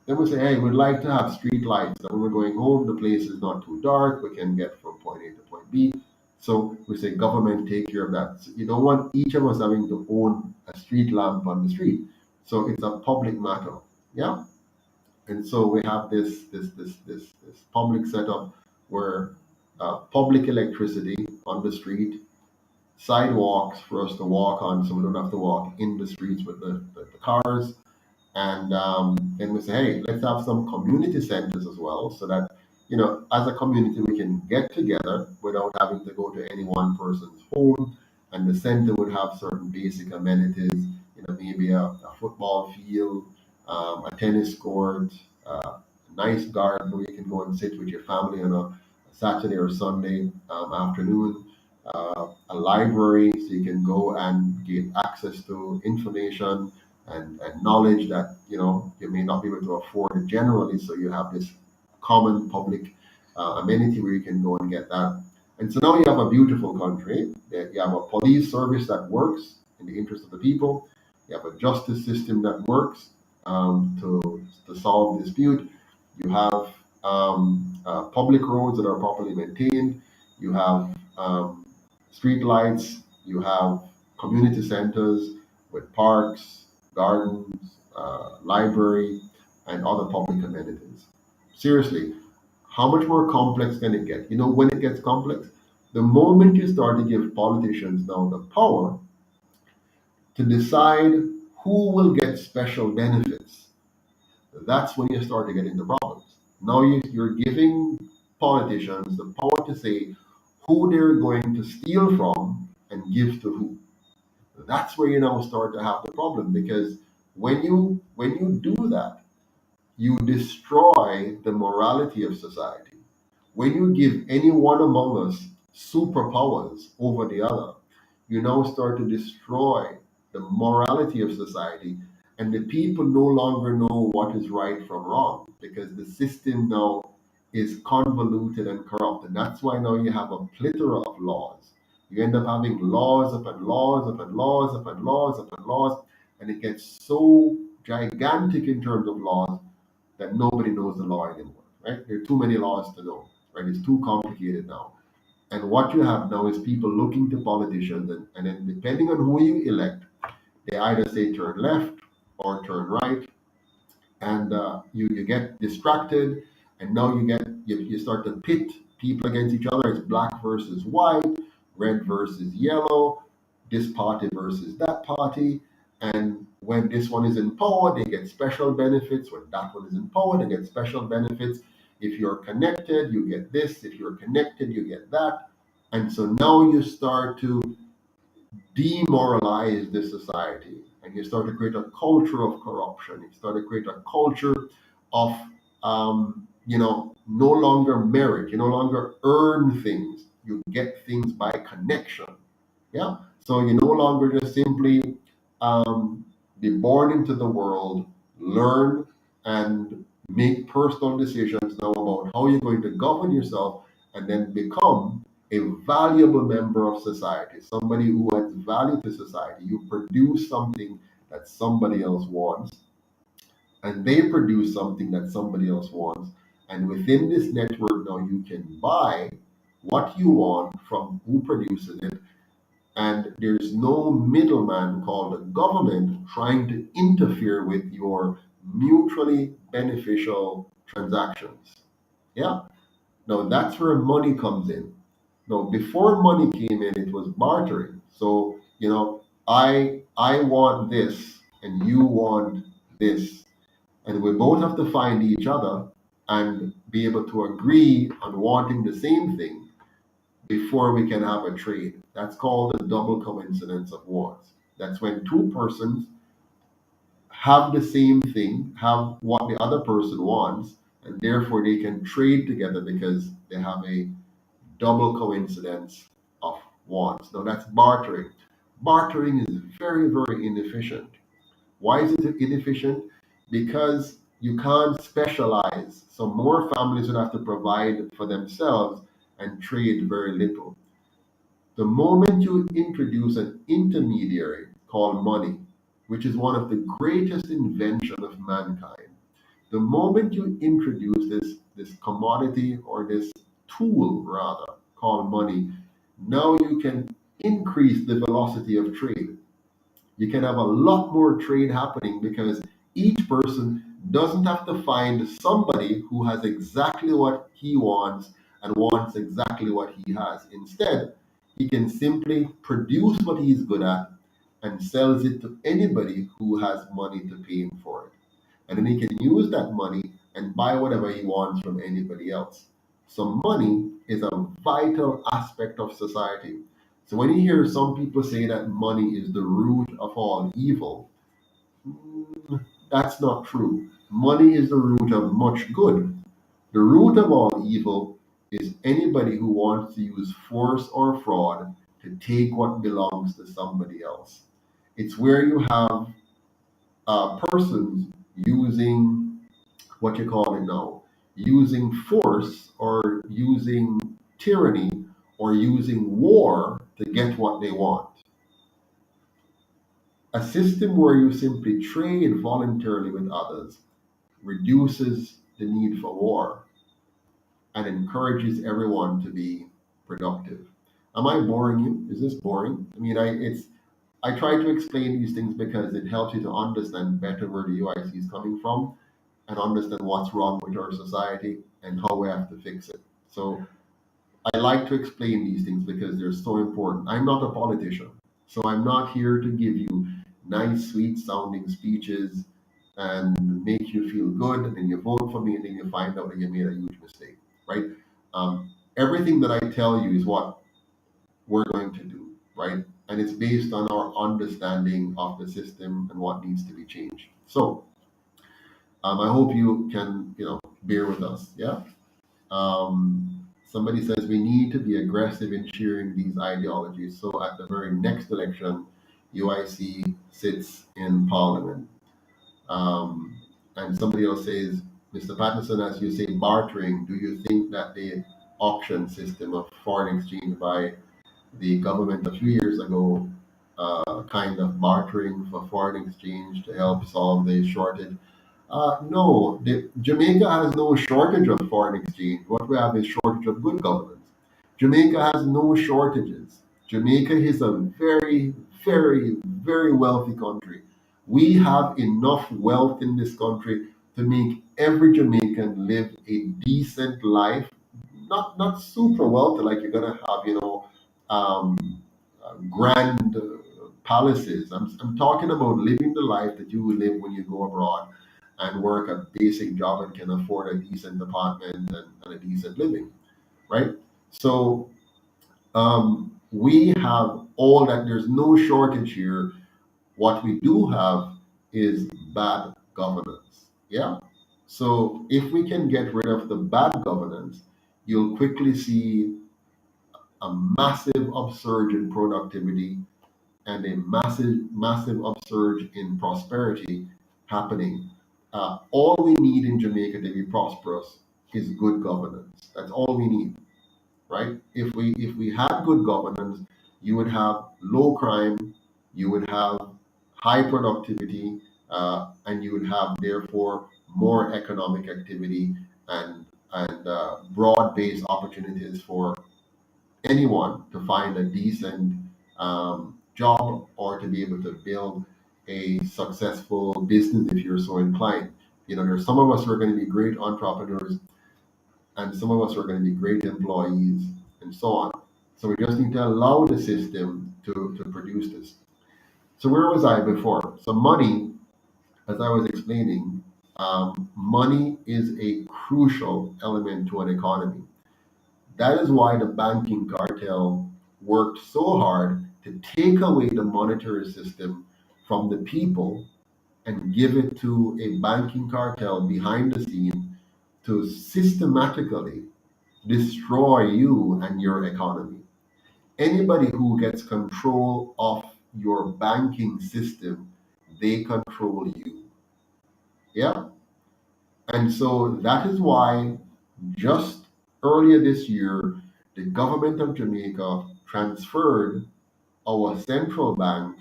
Then we say, hey, we'd like to have street lights. And when we're going home, the place is not too dark. We can get from point A to point B. So we say, government, take care of that. So you don't want each of us having to own a street lamp on the street. So it's a public matter. Yeah. And so we have this public setup where public electricity on the street, sidewalks for us to walk on, so we don't have to walk in the streets with the cars, and then we say, hey, let's have some community centers as well, so that as a community we can get together without having to go to any one person's home. And the center would have certain basic amenities, maybe a football field, a tennis court, a nice garden where you can go and sit with your family on a Saturday or Sunday afternoon, a library so you can go and get access to information and knowledge that you may not be able to afford generally. So you have this common public amenity where you can go and get that. And so now you have a beautiful country. That you have a police service that works in the interest of the people. You have a justice system that works to solve dispute. You have public roads that are properly maintained. You have street lights. You have community centers with parks, gardens, library, and other public amenities. Seriously, how much more complex can it get? When it gets complex, the moment you start to give politicians now the power to decide who will get special benefits, that's when you start to get into problems. Now you're giving politicians the power to say who they're going to steal from and give to who. That's where you now start to have the problem, because when you do that, you destroy the morality of society. When you give any one among us superpowers over the other, you now start to destroy the morality of society, and the people no longer know what is right from wrong because the system now is convoluted and corrupt. And that's why now you have a plethora of laws. You end up having laws upon laws upon laws upon laws upon laws, and it gets so gigantic in terms of laws that nobody knows the law anymore, right? There are too many laws to know, right? It's too complicated now. And what you have now is people looking to politicians, and then depending on who you elect, they either say turn left or turn right, and you get distracted, and now you start to pit people against each other. It's black versus white, red versus yellow, this party versus that party. And when this one is in power, they get special benefits. When that one is in power, they get special benefits. If you're connected, you get this. If you're connected, you get that. And so now you start to demoralize the society, and you start to create a culture of corruption. You start to create a culture of no longer merit. You no longer earn things. You get things by connection. Yeah. So you no longer just simply be born into the world, learn, and make personal decisions now about how you're going to govern yourself, and then become a valuable member of society, somebody who adds value to society. You produce something that somebody else wants, and they produce something that somebody else wants. And within this network, now you can buy what you want from who produces it, and there's no middleman called the government trying to interfere with your mutually beneficial transactions. Yeah. Now that's where money comes in. Now before money came in, it was bartering. So I want this and you want this, and we both have to find each other and be able to agree on wanting the same thing before we can have a trade. That's called the double coincidence of wants. That's when two persons have the same thing, have what the other person wants, and therefore they can trade together because they have a double coincidence of wants. Now that's bartering. Bartering is very, very inefficient. Why is it inefficient? Because you can't specialize. So more families would have to provide for themselves and trade very little. The moment you introduce an intermediary called money, which is one of the greatest inventions of mankind, the moment you introduce this commodity, or this tool rather, called money, now you can increase the velocity of trade. You can have a lot more trade happening because each person doesn't have to find somebody who has exactly what he wants and wants exactly what he has. Instead, he can simply produce what he's good at and sells it to anybody who has money to pay him for it. And then he can use that money and buy whatever he wants from anybody else. So money is a vital aspect of society. So when you hear some people say that money is the root of all evil, that's not true. Money is the root of much good. The root of all evil is anybody who wants to use force or fraud to take what belongs to somebody else. It's where you have persons using, what you call it now, using force or using tyranny or using war to get what they want. A system where you simply trade voluntarily with others reduces the need for war and encourages everyone to be productive. Am I boring you? Is this boring? I mean, I try to explain these things because it helps you to understand better where the UIC is coming from and understand what's wrong with our society and how we have to fix it. So I like to explain these things because they're so important. I'm not a politician, so I'm not here to give you nice, sweet sounding speeches and make you feel good, and then you vote for me, and then you find out that you made a huge mistake, right? Everything that I tell you is what we're going to do, right? And it's based on our understanding of the system and what needs to be changed. So I hope you can, bear with us. Yeah. Somebody says we need to be aggressive in sharing these ideologies. So at the very next election, UIC sits in Parliament. Um, and somebody else says, Mr. Patterson, as you say, bartering, do you think that the auction system of foreign exchange by the government a few years ago, kind of bartering for foreign exchange to help solve the shortage? No, Jamaica has no shortage of foreign exchange. What we have is shortage of good governance. Jamaica has no shortages. Jamaica is a very, very, very wealthy country. We have enough wealth in this country to make every Jamaican live a decent life. Not super wealthy like you're gonna have, um, grand palaces. I'm talking about living the life that you will live when you go abroad and work a basic job and can afford a decent apartment and a decent living, right? So we have all that. There's no shortage here. What we do have is bad governance. Yeah. So if we can get rid of the bad governance, you'll quickly see a massive upsurge in productivity and a massive, massive upsurge in prosperity happening. All we need in Jamaica to be prosperous is good governance. That's all we need, right? If we had good governance, you would have low crime, you would have high productivity, and you would have therefore more economic activity and broad-based opportunities for anyone to find a decent job or to be able to build a successful business if you're so inclined. There's some of us who are going to be great entrepreneurs and some of us are going to be great employees and so on. So we just need to allow the system to produce this. So where was I before? So money, as I was explaining, money is a crucial element to an economy. That is why the banking cartel worked so hard to take away the monetary system from the people and give it to a banking cartel behind the scene to systematically destroy you and your economy. Anybody who gets control of your banking system, they control you. Yeah? And so that is why just earlier this year, the government of Jamaica transferred our central bank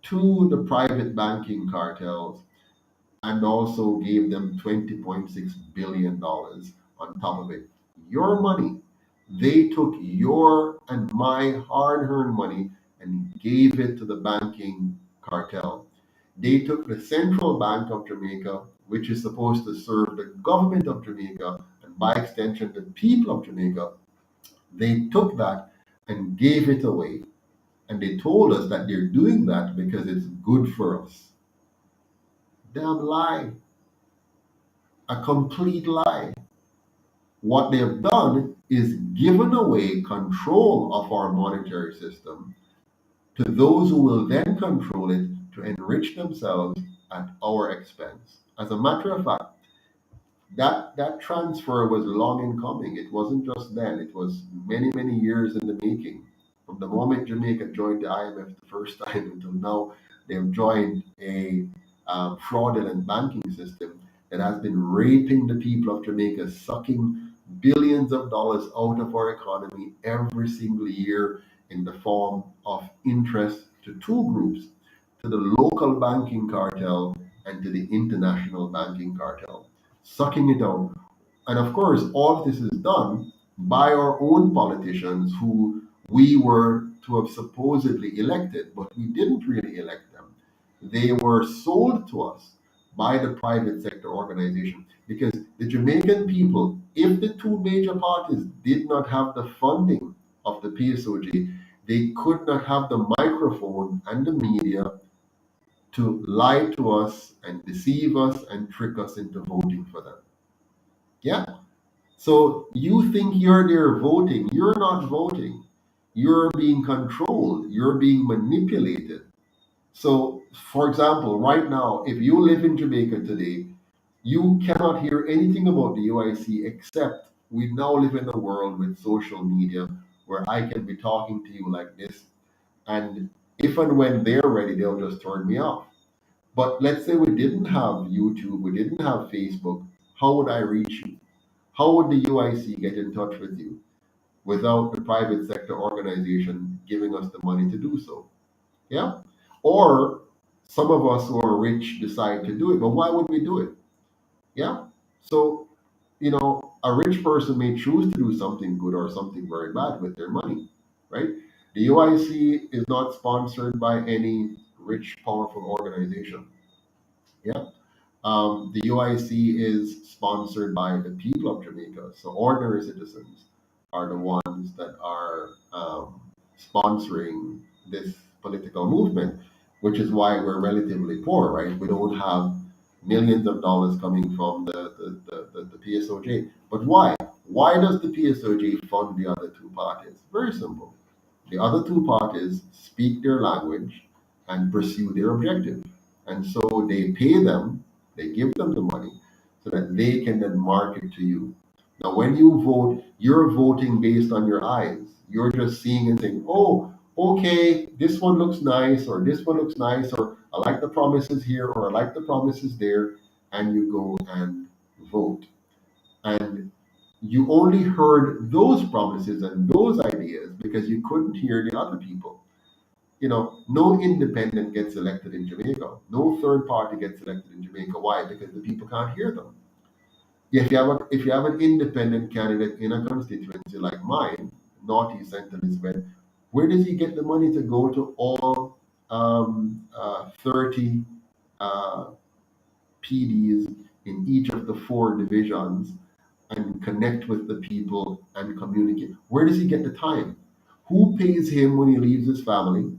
to the private banking cartels and also gave them $20.6 billion on top of it. Your money. They took your and my hard earned money and gave it to the banking cartel. They took the Central Bank of Jamaica, which is supposed to serve the government of Jamaica and by extension the people of Jamaica. They took that and gave it away. And they told us that they're doing that because it's good for us. Damn lie. A complete lie. What they have done is given away control of our monetary system to those who will then control it to enrich themselves at our expense. As a matter of fact, that transfer was long in coming. It wasn't just then, it was many, many years in the making. From the moment Jamaica joined the IMF the first time until now, they've joined a fraudulent banking system that has been raping the people of Jamaica, sucking billions of dollars out of our economy every single year in the form of interest to two groups, to the local banking cartel and to the international banking cartel, sucking it out. And of course, all of this is done by our own politicians who we were to have supposedly elected, but we didn't really elect them. They were sold to us by the private sector organization because the Jamaican people, if the two major parties did not have the funding of the PSOG, they could not have the microphone and the media to lie to us and deceive us and trick us into voting for them. Yeah. So you think you're there voting. You're not voting. You're being controlled. You're being manipulated. So, for example, right now, if you live in Jamaica today, You cannot hear anything about the UIC except we now live in a world with social media where I can be talking to you like this, and if and when they're ready, they'll just turn me off. But let's say we didn't have YouTube, we didn't have Facebook, how would I reach you? How would the UIC get in touch with you without the private sector organization giving us the money to do so? Yeah? Or some of us who are rich decide to do it, but why would we do it? Yeah? So, a rich person may choose to do something good or something very bad with their money, right? The UIC is not sponsored by any rich, powerful organization. Yeah. The UIC is sponsored by the people of Jamaica. So ordinary citizens are the ones that are sponsoring this political movement, which is why we're relatively poor, right? We don't have millions of dollars coming from the PSOJ. But why? Why does the PSOJ fund the other two parties? Very simple. The other two parties speak their language and pursue their objective. And so they pay them, they give them the money so that they can then market to you. Now, when you vote, you're voting based on your eyes. You're just seeing and saying, oh, okay, this one looks nice, or this one looks nice, or I like the promises here, or I like the promises there, and you go and vote. And you only heard those promises and those ideas because you couldn't hear the other people. No independent gets elected in Jamaica. No third party gets elected in Jamaica. Why? Because the people can't hear them. If you have an independent candidate in a constituency like mine, Northeast St. Elizabeth, where does he get the money to go to all 30 uh, PDs in each of the four divisions and connect with the people and communicate? Where does he get the time? Who pays him when he leaves his family,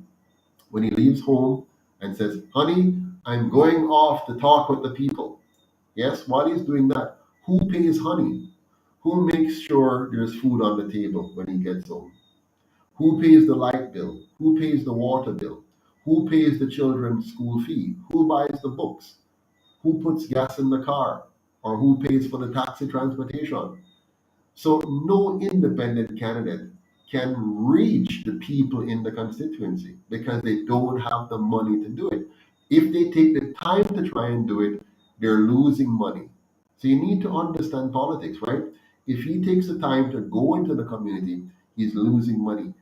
when he leaves home and says, honey, I'm going off to talk with the people? Yes, while he's doing that, who pays honey? Who makes sure there's food on the table when he gets home? Who pays the light bill? Who pays the water bill? Who pays the children's school fee? Who buys the books? Who puts gas in the car? Or who pays for the taxi transportation? So no independent candidate can reach the people in the constituency because they don't have the money to do it. If they take the time to try and do it, they're losing money. So you need to understand politics, right? If he takes the time to go into the community, he's losing money.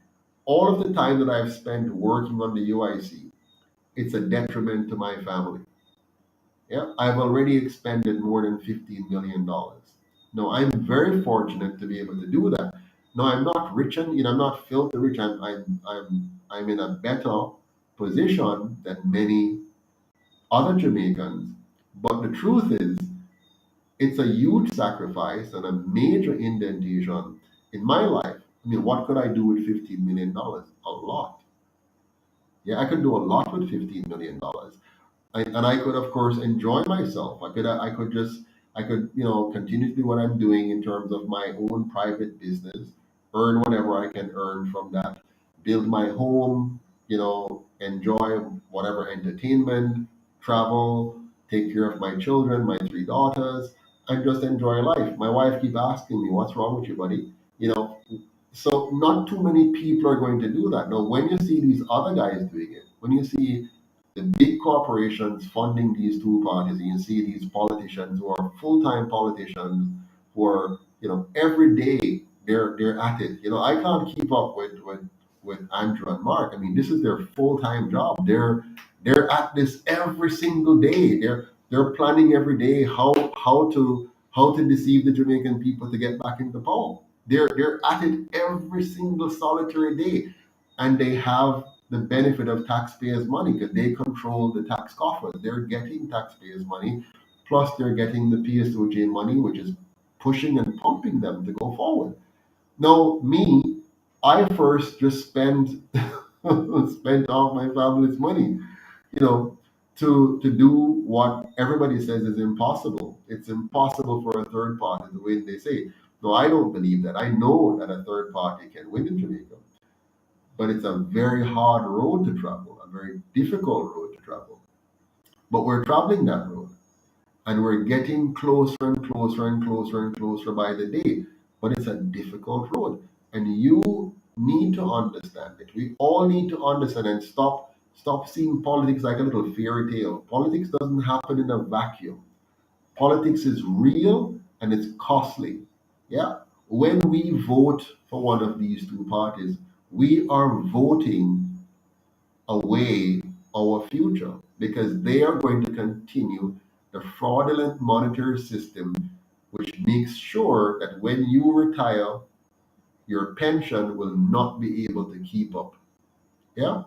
All of the time that I've spent working on the UIC, it's a detriment to my family. Yeah, I've already expended more than $15 million. No, I'm very fortunate to be able to do that. No, I'm not rich, and I'm not filthy rich. I'm in a better position than many other Jamaicans. But the truth is, it's a huge sacrifice and a major indentation in my life. I mean, what could I do with $15 million? A lot. Yeah, I could do a lot with $15 million. And I could, of course, enjoy myself. I could continue to do what I'm doing in terms of my own private business, earn whatever I can earn from that, build my home, enjoy whatever entertainment, travel, take care of my children, my three daughters, and just enjoy life. My wife keep asking me, "What's wrong with you, buddy?" You know, so not too many people are going to do that. Now, when you see these other guys doing it, when you see the big corporations funding these two parties, and you see these politicians who are full-time politicians who are, every day they're at it. I can't keep up with Andrew and Mark. I mean, this is their full-time job. They're at this every single day. They're planning every day how to deceive the Jamaican people to get back into power. They're at it every single solitary day, and they have the benefit of taxpayers' money because they control the tax coffers. They're getting taxpayers' money, plus they're getting the PSOJ money, which is pushing and pumping them to go forward. Now, me, I first just spent all my family's money, you know, to do what everybody says is impossible. It's impossible for a third party to win, they say. No, I don't believe that. I know that a third party can win in Jamaica, but it's a very hard road to travel, a very difficult road to travel. But we're traveling that road. And we're getting closer and closer and closer and closer by the day. But it's a difficult road. And you need to understand it. We all need to understand and stop seeing politics like a little fairy tale. Politics doesn't happen in a vacuum. Politics is real and it's costly. Yeah. When we vote for one of these two parties, we are voting away our future because they are going to continue the fraudulent monetary system, which makes sure that when you retire, your pension will not be able to keep up. Yeah,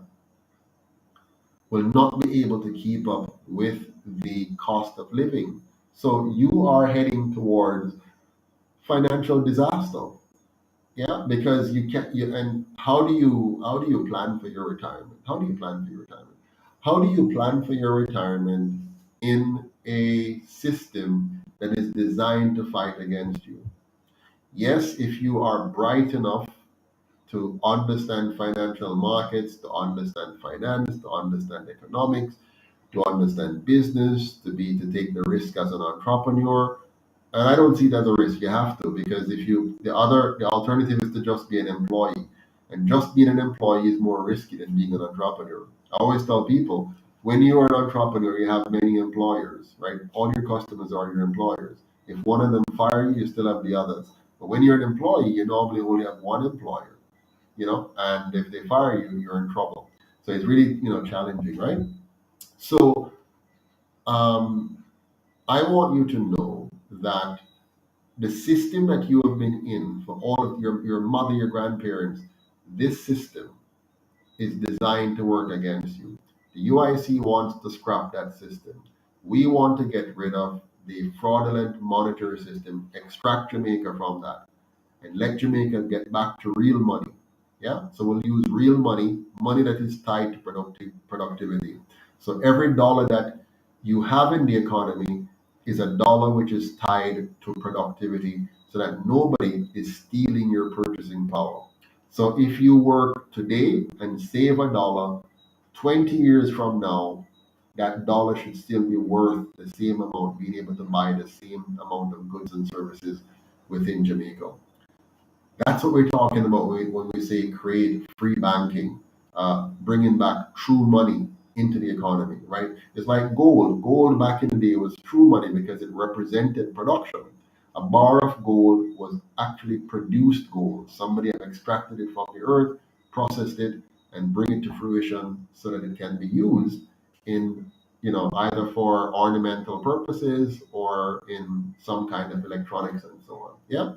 will not be able to keep up with the cost of living. So you are heading towards financial disaster. Yeah, because you can't. And how do you plan for your retirement? How do you plan for your retirement? How do you plan for your retirement in a system that is designed to fight against you? Yes, if you are bright enough to understand financial markets, to understand finance, to understand economics, to understand business, to take the risk as an entrepreneur, and I don't see it as a risk. You have to, because if you the alternative is to just be an employee. And just being an employee is more risky than being an entrepreneur. I always tell people, when you are an entrepreneur, you have many employers, right? All your customers are your employers. If one of them fire you, you still have the others. But when you're an employee, you normally only have one employer, and if they fire you, you're in trouble. So it's really, challenging, right? So um, I want you to know that the system that you have been in for all of your mother, your grandparents, this system is designed to work against you. The UIC wants to scrap that system. We want to get rid of the fraudulent monetary system, extract Jamaica from that, and let Jamaica get back to real money. Yeah, so we'll use real money, money that is tied to productivity. So every dollar that you have in the economy is a dollar which is tied to productivity, so that nobody is stealing your purchasing power. So if you work today and save a dollar, 20 years from now, that dollar should still be worth the same amount, being able to buy the same amount of goods and services within Jamaica. That's what we're talking about when we say create free banking, bringing back true money into the economy, right? It's like gold. Gold back in the day was true money because it represented production. A bar of gold was actually produced gold. Somebody had extracted it from the earth, processed it, and bring it to fruition so that it can be used in, either for ornamental purposes or in some kind of electronics and so on. Yeah.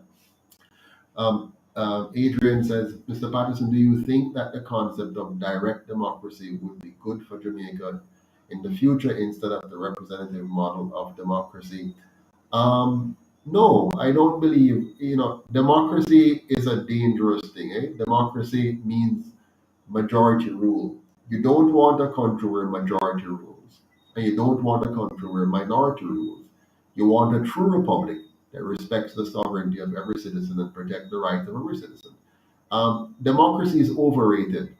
Adrian says, Mr. Patterson, do you think that the concept of direct democracy would be good for Jamaica in the future instead of the representative model of democracy? No, I don't believe, democracy is a dangerous thing. Democracy means majority rule. You don't want a country where majority rules, and you don't want a country where minority rules. You want a true republic that respects the sovereignty of every citizen and protect the rights of every citizen. Democracy is overrated,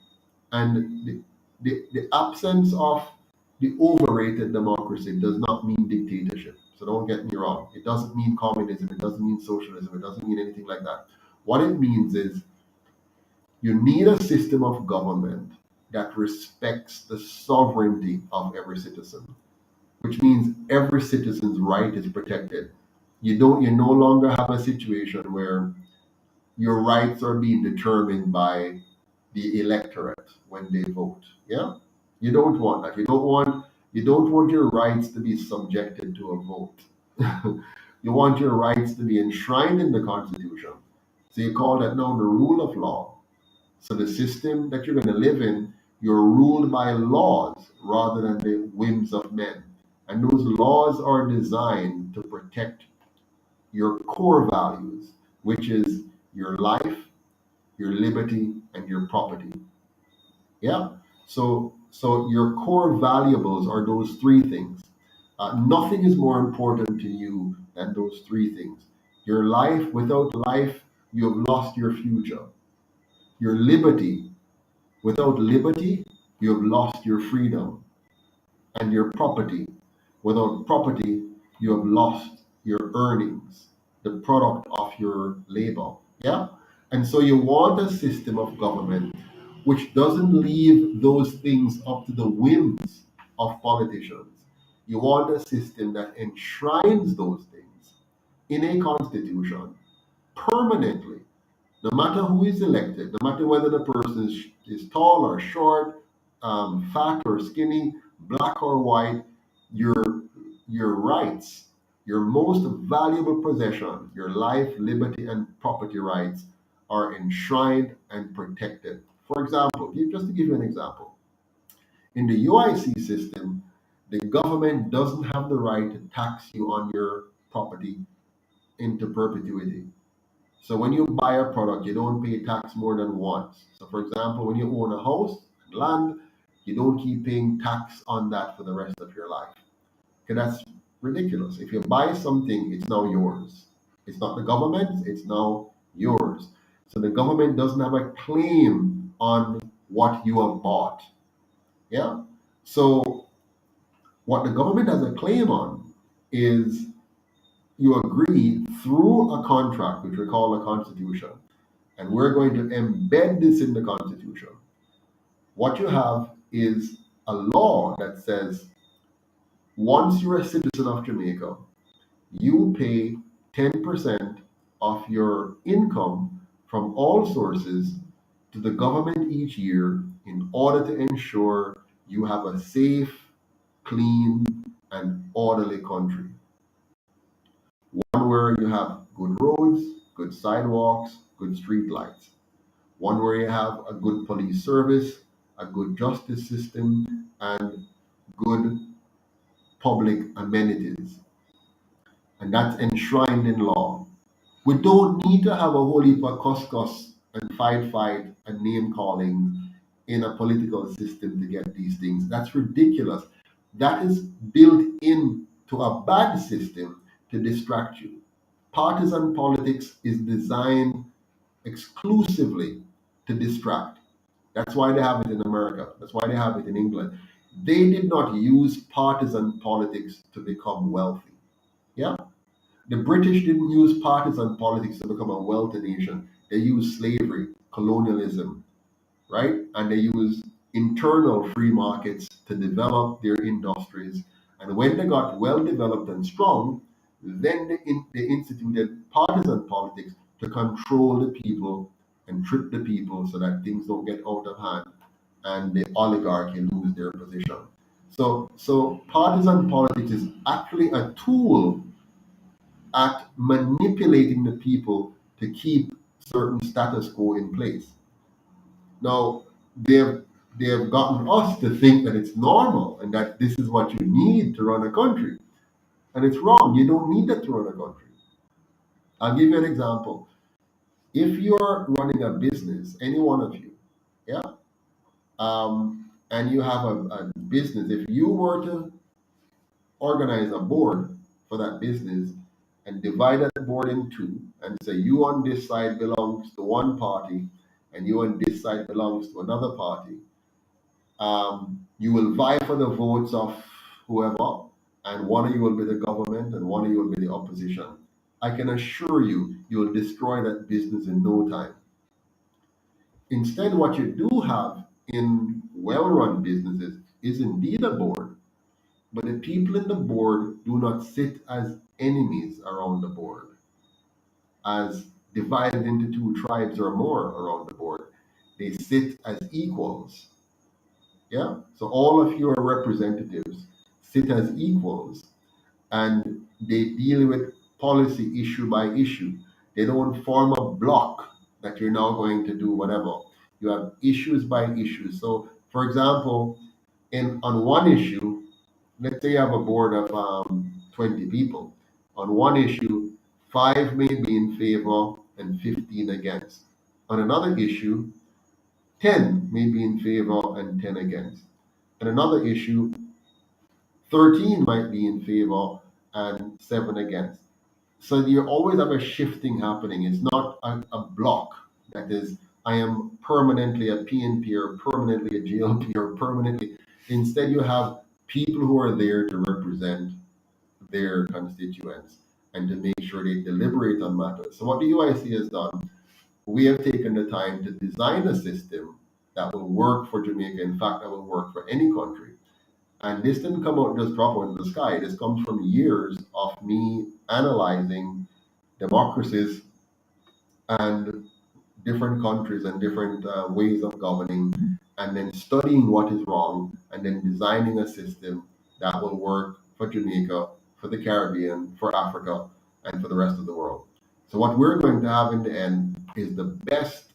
and the absence of the overrated democracy does not mean dictatorship. So don't get me wrong. It doesn't mean communism. It doesn't mean socialism. It doesn't mean anything like that. What it means is you need a system of government that respects the sovereignty of every citizen, which means every citizen's right is protected. You no longer have a situation where your rights are being determined by the electorate when they vote. Yeah? You don't want that. You don't want your rights to be subjected to a vote. You want your rights to be enshrined in the Constitution. So you call that now the rule of law. So the system that you're going to live in, you're ruled by laws rather than the whims of men. And those laws are designed to protect your core values, which is your life, your liberty, and your property. Yeah. So your core valuables are those three things. Nothing is more important to you than those three things. Your life, without life, you have lost your future. Your liberty, without liberty, you have lost your freedom. And your property, without property, you have lost your earnings, the product of your labor. Yeah? And so you want a system of government which doesn't leave those things up to the whims of politicians. You want a system that enshrines those things in a constitution permanently, no matter who is elected, no matter whether the person is tall or short, fat or skinny, black or white, your your rights, your most valuable possession, your life, liberty, and property rights are enshrined and protected. For example, just to give you an example, in the UIC system, the government doesn't have the right to tax you on your property into perpetuity. So when you buy a product, you don't pay tax more than once. So for example, when you own a house, land, you don't keep paying tax on that for the rest of your life. Okay, that's ridiculous. If you buy something, it's now yours. It's not the government's, it's now yours. So the government doesn't have a claim on what you have bought. Yeah? So what the government has a claim on is you agree through a contract, which we call a constitution, and we're going to embed this in the Constitution. What you have is a law that says once you're a citizen of Jamaica, you pay 10% of your income from all sources to the government each year in order to ensure you have a safe, clean, and orderly country. One where you have good roads, good sidewalks, good street lights. One where you have a good police service, a good justice system, and good public amenities. And that's enshrined in law. We don't need to have a whole heap of cuss and fight and name calling in a political system to get these things. That's ridiculous. That is built into a bad system to distract you. Partisan politics is designed exclusively to distract. That's why they have it in America. That's why they have it in England. They did not use partisan politics to become wealthy. Yeah? The British didn't use partisan politics to become a wealthy nation. They used slavery, colonialism, right? And they used internal free markets to develop their industries. And when they got well developed and strong, then they instituted partisan politics to control the people and trick the people so that things don't get out of hand and the oligarchy lose their position. So partisan politics is actually a tool at manipulating the people to keep certain status quo in place. Now, they've they've gotten us to think that it's normal and that this is what you need to run a country. And it's wrong. You don't need that to run a country. I'll give you an example. If you're running a business, any one of you, yeah, and you have a business, if you were to organize a board for that business and divide that board in two and say you on this side belongs to one party and you on this side belongs to another party, you will vie for the votes of whoever, and one of you will be the government and one of you will be the opposition. I can assure you, you will destroy that business in no time. Instead, what you do have in well run businesses is indeed a board, but the people in the board do not sit as enemies around the board, as divided into two tribes or more around the board. They sit as equals. Yeah? So all of your representatives sit as equals and they deal with policy issue by issue. They don't form a block that you're now going to do whatever. You have issues by issue. So, for example, in on one issue, let's say you have a board of 20 people. On one issue, five may be in favor and 15 against. On another issue, 10 may be in favor and 10 against. On another issue, 13 might be in favor and 7 against. So you always have a shifting happening. It's not a block that is, I am permanently a PNP or permanently a GLP or permanently. Instead, you have people who are there to represent their constituents and to make sure they deliberate on matters. So what the UIC has done, we have taken the time to design a system that will work for Jamaica, in fact, that will work for any country. And this didn't come out just drop out of the sky. This comes from years of me analyzing democracies and different countries and different ways of governing, and then studying what is wrong, and then designing a system that will work for Jamaica, for the Caribbean, for Africa, and for the rest of the world. So, what we're going to have in the end is the best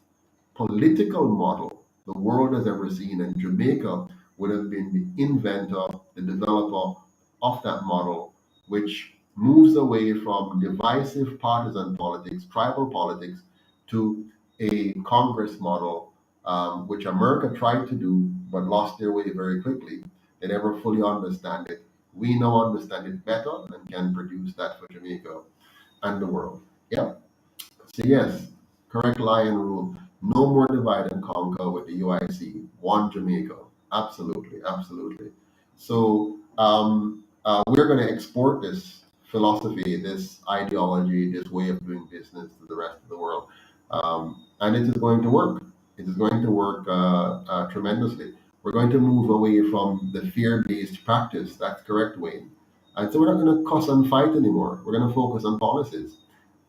political model the world has ever seen, and Jamaica would have been the inventor, the developer of that model, which moves away from divisive partisan politics, tribal politics, to a Congress model, which America tried to do but lost their way very quickly. They never fully understand it. We now understand it better and can produce that for Jamaica and the world. Yeah. So yes, correct lion rule. No more divide and conquer with the UIC. One Jamaica. Absolutely, absolutely. So we're going to export this philosophy, this ideology, this way of doing business to the rest of the world, and it is going to work. It is going to work tremendously. We're going to move away from the fear-based practice. That's correct, Wayne. And so we're not going to cuss and fight anymore. We're going to focus on policies.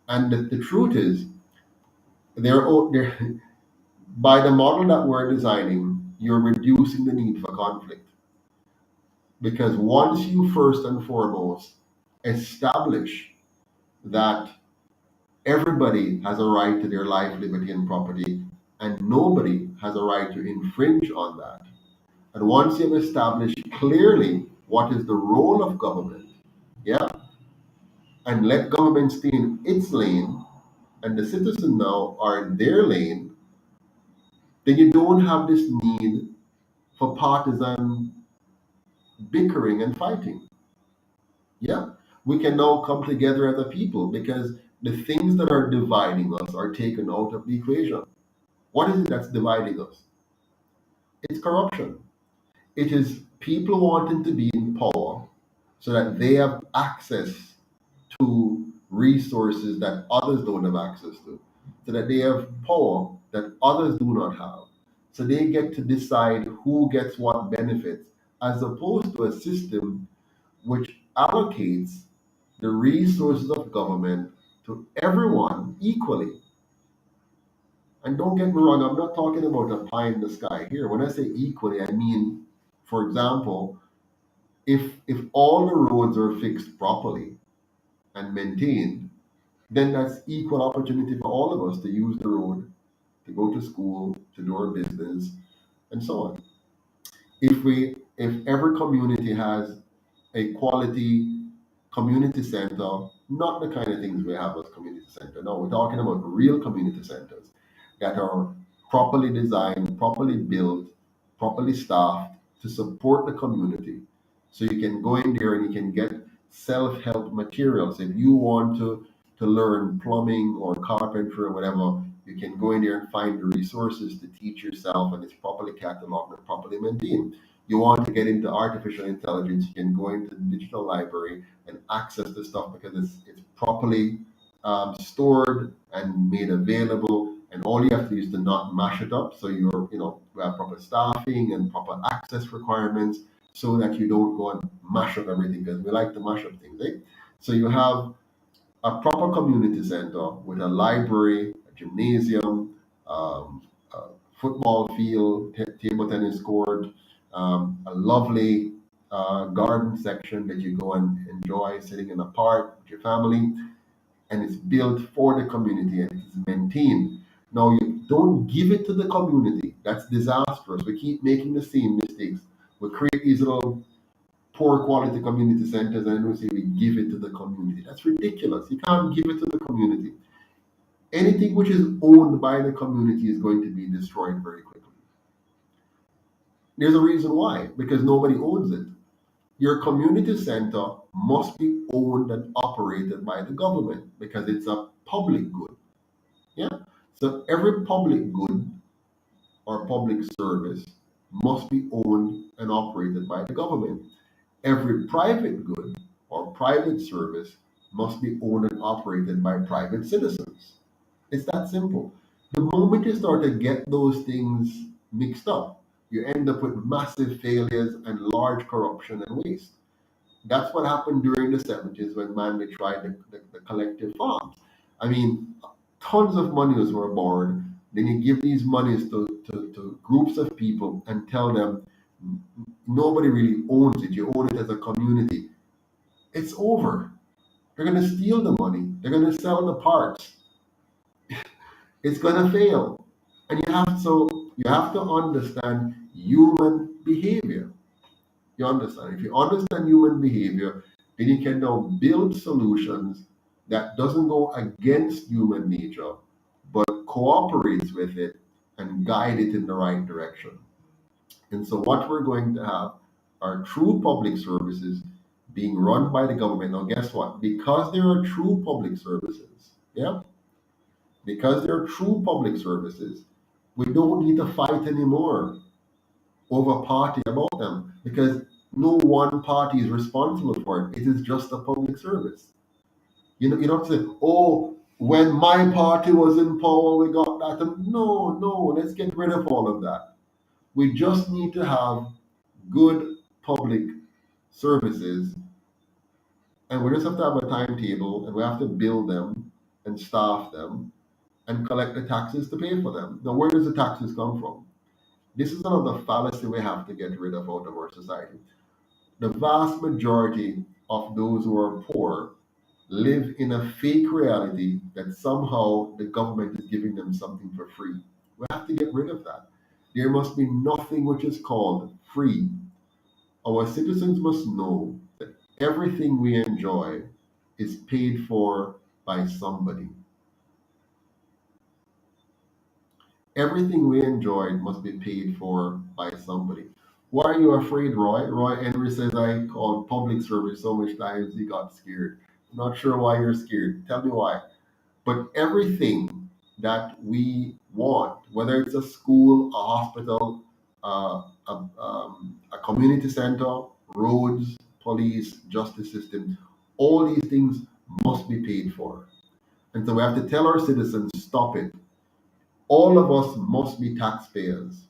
And the truth is, they're by the model that we're designing, you're reducing the need for conflict. Because once you first and foremost establish that everybody has a right to their life, liberty, and property, and nobody has a right to infringe on that, and once you've established clearly what is the role of government, yeah, and let government stay in its lane, and the citizen now are in their lane, then you don't have this need for partisan bickering and fighting. Yeah, we can now come together as a people because the things that are dividing us are taken out of the equation. What is it that's dividing us? It's corruption. It is people wanting to be in power so that they have access to resources that others don't have access to, so that they have power that others do not have. So they get to decide who gets what benefits, as opposed to a system which allocates the resources of government to everyone equally. And don't get me wrong, I'm not talking about a pie in the sky here. When I say equally, I mean, for example, if all the roads are fixed properly and maintained, then that's equal opportunity for all of us to use the road, to go to school, to do our business, and so on. If every community has a quality community center, not the kind of things we have as community center. No, we're talking about real community centers that are properly designed, properly built, properly staffed to support the community. So you can go in there and you can get self-help materials. If you want to learn plumbing or carpentry or whatever, you can go in there and find the resources to teach yourself, and it's properly cataloged and properly maintained. You want to get into artificial intelligence, you can go into the digital library and access the stuff because it's properly stored and made available. And all you have to do is to not mash it up. So we have proper staffing and proper access requirements so that you don't go and mash up everything because we like to mash up things, eh? So you have a proper community center with a library, a gymnasium, a football field, table tennis court, a lovely garden section that you go and enjoy sitting in a park with your family, and it's built for the community and it's maintained. Now, you don't give it to the community. That's disastrous. We keep making the same mistakes. We create these little poor quality community centers and then we say we give it to the community. That's ridiculous. You can't give it to the community. Anything which is owned by the community is going to be destroyed very quickly. There's a reason why, because nobody owns it. Your community center must be owned and operated by the government because it's a public good. Yeah. So every public good or public service must be owned and operated by the government. Every private good or private service must be owned and operated by private citizens. It's that simple. The moment you start to get those things mixed up, you end up with massive failures and large corruption and waste. That's what happened during the 70s when man they tried the collective farms. I mean, tons of monies were borrowed. Then you give these monies to groups of people and tell them nobody really owns it. You own it as a community. It's over. They're going to steal the money. They're going to sell the parts. It's going to fail. And you have to understand human behavior. You understand? If you understand human behavior, then you can now build solutions that doesn't go against human nature, but cooperates with it and guide it in the right direction. And so what we're going to have are true public services being run by the government. Now guess what? Because there are true public services, yeah, because there are true public services, we don't need to fight anymore over party about them because no one party is responsible for it. It is just a public service. You don't say, oh, when my party was in power, we got that. And no, let's get rid of all of that. We just need to have good public services, and we just have to have a timetable, and we have to build them and staff them and collect the taxes to pay for them. Now, where does the taxes come from? This is another fallacy we have to get rid of out of our society. The vast majority of those who are poor live in a fake reality that somehow the government is giving them something for free. We have to get rid of that. There must be nothing which is called free. Our citizens must know that everything we enjoy is paid for by somebody. Everything we enjoy must be paid for by somebody. Why are you afraid, Roy? Roy Henry says I called public service so much times he got scared. Not sure why you're scared. Tell me why. But everything that we want, whether it's a school, a hospital, a community center, roads, police, justice system, all these things must be paid for. And so we have to tell our citizens, stop it. All of us must be taxpayers.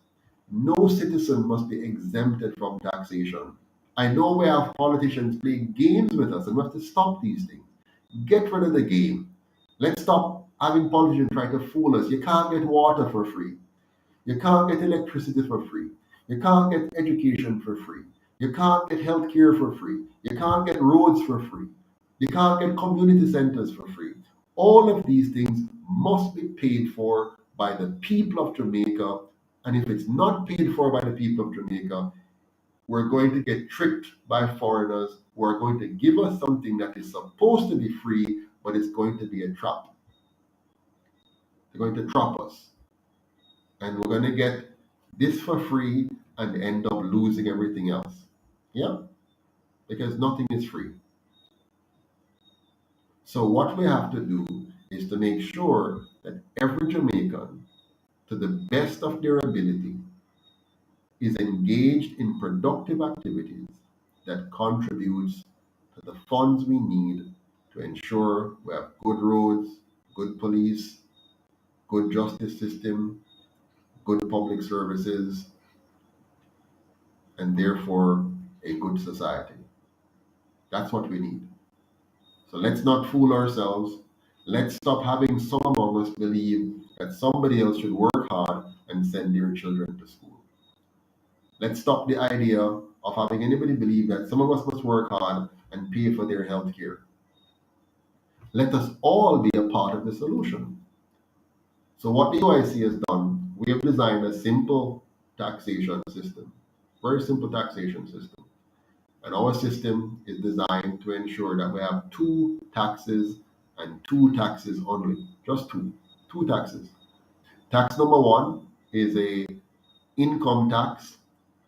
No citizen must be exempted from taxation. I know we have politicians playing games with us, and we have to stop these things. Get rid of the game. Let's stop having politicians try to fool us. You can't get water for free. You can't get electricity for free. You can't get education for free. You can't get healthcare for free. You can't get roads for free. You can't get community centers for free. All of these things must be paid for by the people of Jamaica. And if it's not paid for by the people of Jamaica, we're going to get tricked by foreigners who are going to give us something that is supposed to be free, but it's going to be a trap. They're going to trap us. And we're going to get this for free and end up losing everything else. Yeah? Because nothing is free. So, what we have to do is to make sure that every Jamaican, to the best of their ability, is engaged in productive activities that contributes to the funds we need to ensure we have good roads, good police, good justice system, good public services, and therefore a good society. That's what we need. So let's not fool ourselves. Let's stop having some among us believe that somebody else should work hard and send their children to school. Let's stop the idea of having anybody believe that some of us must work hard and pay for their health care. Let us all be a part of the solution. So what the UIC has done, we have designed a simple taxation system, very simple taxation system. And our system is designed to ensure that we have two taxes and two taxes only, just two taxes. Tax number one is a income tax,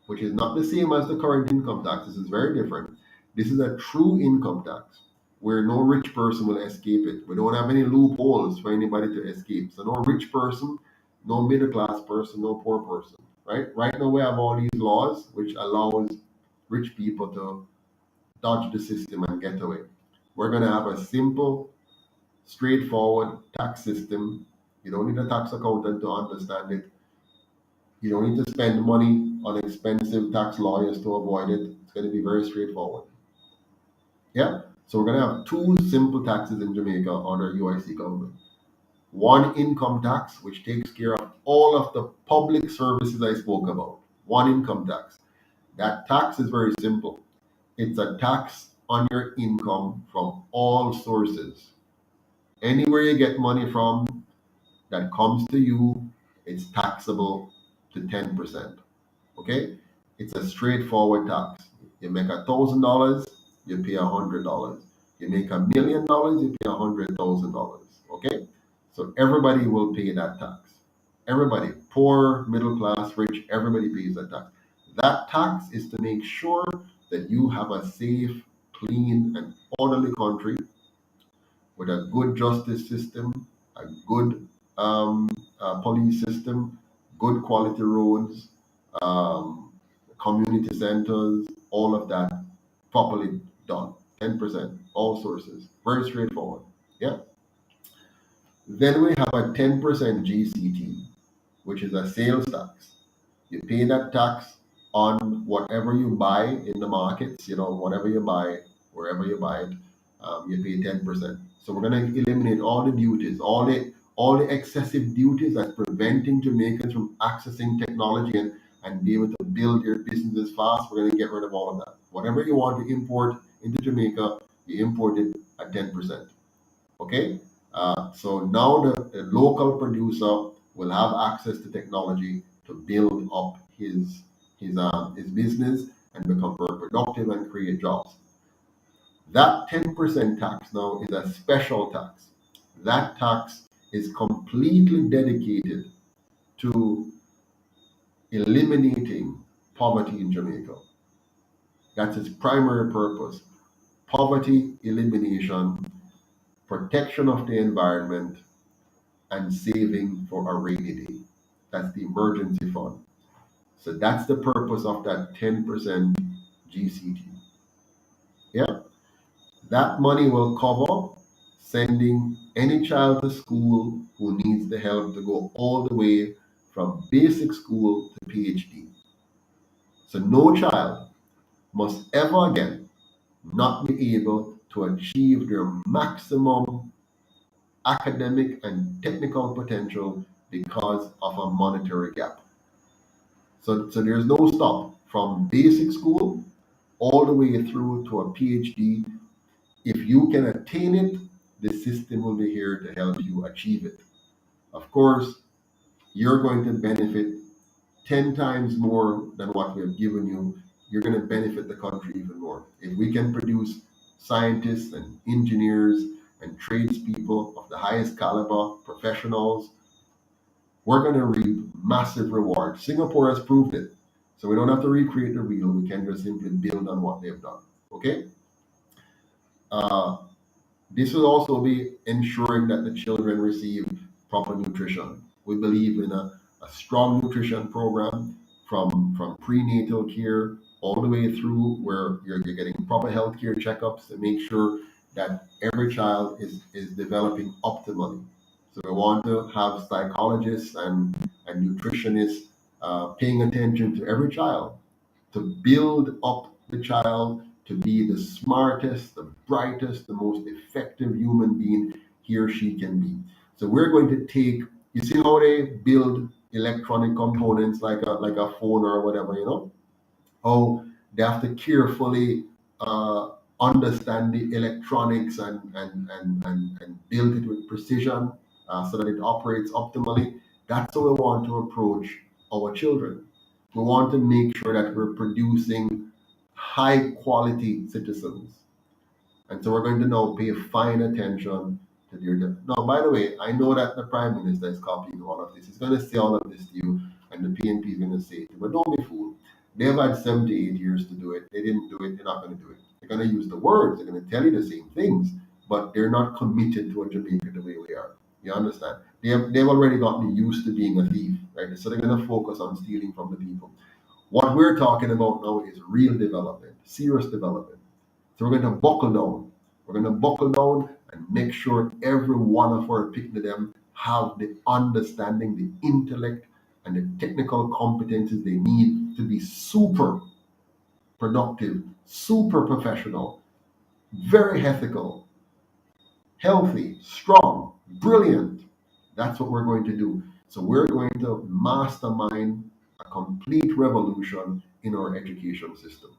which is not the same as the current income tax. This is very different. This is a true income tax where no rich person will escape it. We don't have any loopholes for anybody to escape. So no rich person, no middle class person, no poor person. Right? Right now we have all these laws which allows rich people to dodge the system and get away. We're going to have a simple, straightforward tax system. You don't need a tax accountant to understand it. You don't need to spend money on expensive tax lawyers to avoid it. It's going to be very straightforward. Yeah. So we're going to have two simple taxes in Jamaica under UIC government. One income tax, which takes care of all of the public services I spoke about. One income tax. That tax is very simple. It's a tax on your income from all sources. Anywhere you get money from that comes to you, it's taxable to 10%. Okay? It's a straightforward tax. You make $1,000, you pay $100. You make $1,000,000, you pay $100,000. Okay? So everybody will pay that tax. Everybody, poor, middle class, rich, everybody pays that tax. That tax is to make sure that you have a safe, clean, and orderly country with a good justice system, a good police system, good quality roads, um, community centers, all of that properly done. 10%, all sources. Very straightforward. Yeah. Then we have a 10% GCT, which is a sales tax. You pay that tax on whatever you buy in the markets, whatever you buy, wherever you buy it, you pay 10%. So we're going to eliminate all the duties, all the excessive duties that's preventing Jamaicans from accessing technology and be able to build your businesses fast. We're going to get rid of all of that. Whatever you want to import into Jamaica, you import it at 10%. Okay? So now the local producer will have access to technology to build up his business and become very productive and create jobs. That 10% tax now is a special tax. That tax is completely dedicated to eliminating poverty in Jamaica. That's its primary purpose. Poverty elimination, protection of the environment, and saving for a rainy day. That's the emergency fund. So that's the purpose of that 10% GCT. Yeah, that money will cover sending any child to school who needs the help to go all the way from basic school to PhD. So no child must ever again not be able to achieve their maximum academic and technical potential because of a monetary gap. So there's no stop from basic school all the way through to a PhD. If you can attain it, the system will be here to help you achieve it. Of course, you're going to benefit 10 times more than what we have given you. You're going to benefit the country even more. If we can produce scientists and engineers and tradespeople of the highest caliber, professionals, we're going to reap massive rewards. Singapore has proved it. So we don't have to recreate the wheel. We can just simply build on what they've done. Okay? Uh, this will also be ensuring that the children receive proper nutrition. We believe in a strong nutrition program from prenatal care all the way through where you're getting proper healthcare checkups to make sure that every child is developing optimally. So we want to have psychologists and nutritionists paying attention to every child to build up the child to be the smartest, the brightest, the most effective human being he or she can be. So we're going to take, you see how they build electronic components like a phone or whatever, how they have to carefully understand the electronics and build it with precision so that it operates optimally. That's how we want to approach our children. We want to make sure that we're producing high quality citizens. And so we're going to now pay fine attention to their Now, by the way, I know that the Prime Minister is copying all of this. He's going to say all of this to you, and the PNP is going to say it. But don't be fooled. They've had 78 years to do it. They didn't do it. They're not going to do it. They're going to use the words. They're going to tell you the same things, but they're not committed to a Jamaica the way we are. You understand? They've already gotten used to being a thief, right? So they're going to focus on stealing from the people. What we're talking about now is real development, serious development. So we're going to buckle down. We're going to buckle down and make sure every one of our picnic them have the understanding, the intellect, and the technical competencies they need to be super productive, super professional, very ethical, healthy, strong, brilliant. That's what we're going to do. So we're going to mastermind a complete revolution in our education system.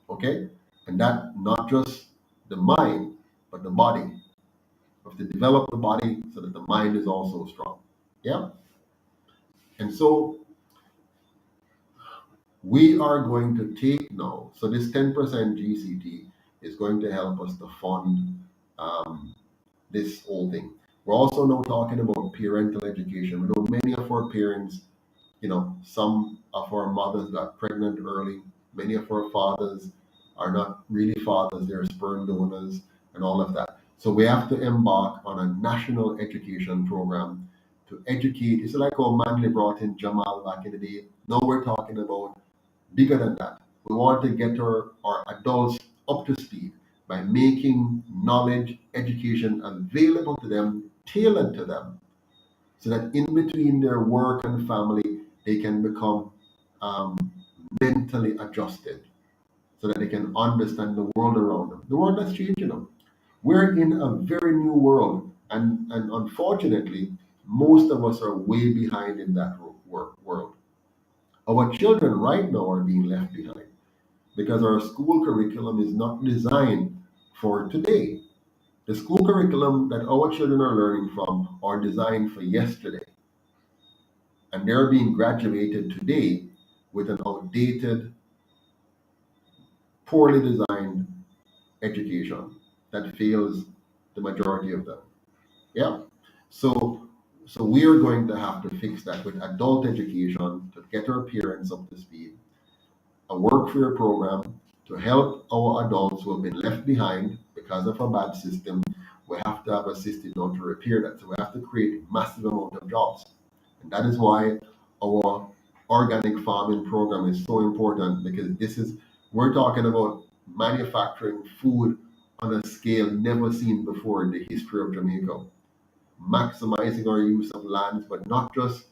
Okay? And that not just the mind, but the body. We have to develop the body so that the mind is also strong. Yeah? And so we are going to take now, so this 10% GCT is going to help us to fund um, this whole thing. We're also now talking about parental education. We know many of our parents, some of our mothers got pregnant early. Many of our fathers are not really fathers, they're sperm donors and all of that. So we have to embark on a national education program to educate. It's like how Manley brought in Jamal back in the day. Now we're talking about bigger than that. We want to get our adults up to speed by making knowledge, education available to them, tailored to them, so that in between their work and family, they can become um, mentally adjusted, so that they can understand the world around them, the world that's changing them. We're in a very new world, and unfortunately, most of us are way behind in that world. Our children right now are being left behind because our school curriculum is not designed for today. The school curriculum that our children are learning from are designed for yesterday, and they're being graduated today with an outdated, poorly designed education that fails the majority of them. Yeah. So so we are going to have to fix that with adult education to get our parents up to speed, a work fair program to help our adults who have been left behind because of a bad system. We have to have a system now to repair that. So we have to create a massive amount of jobs. And that is why our organic farming program is so important, because we're talking about manufacturing food on a scale never seen before in the history of Jamaica, maximizing our use of lands, but not just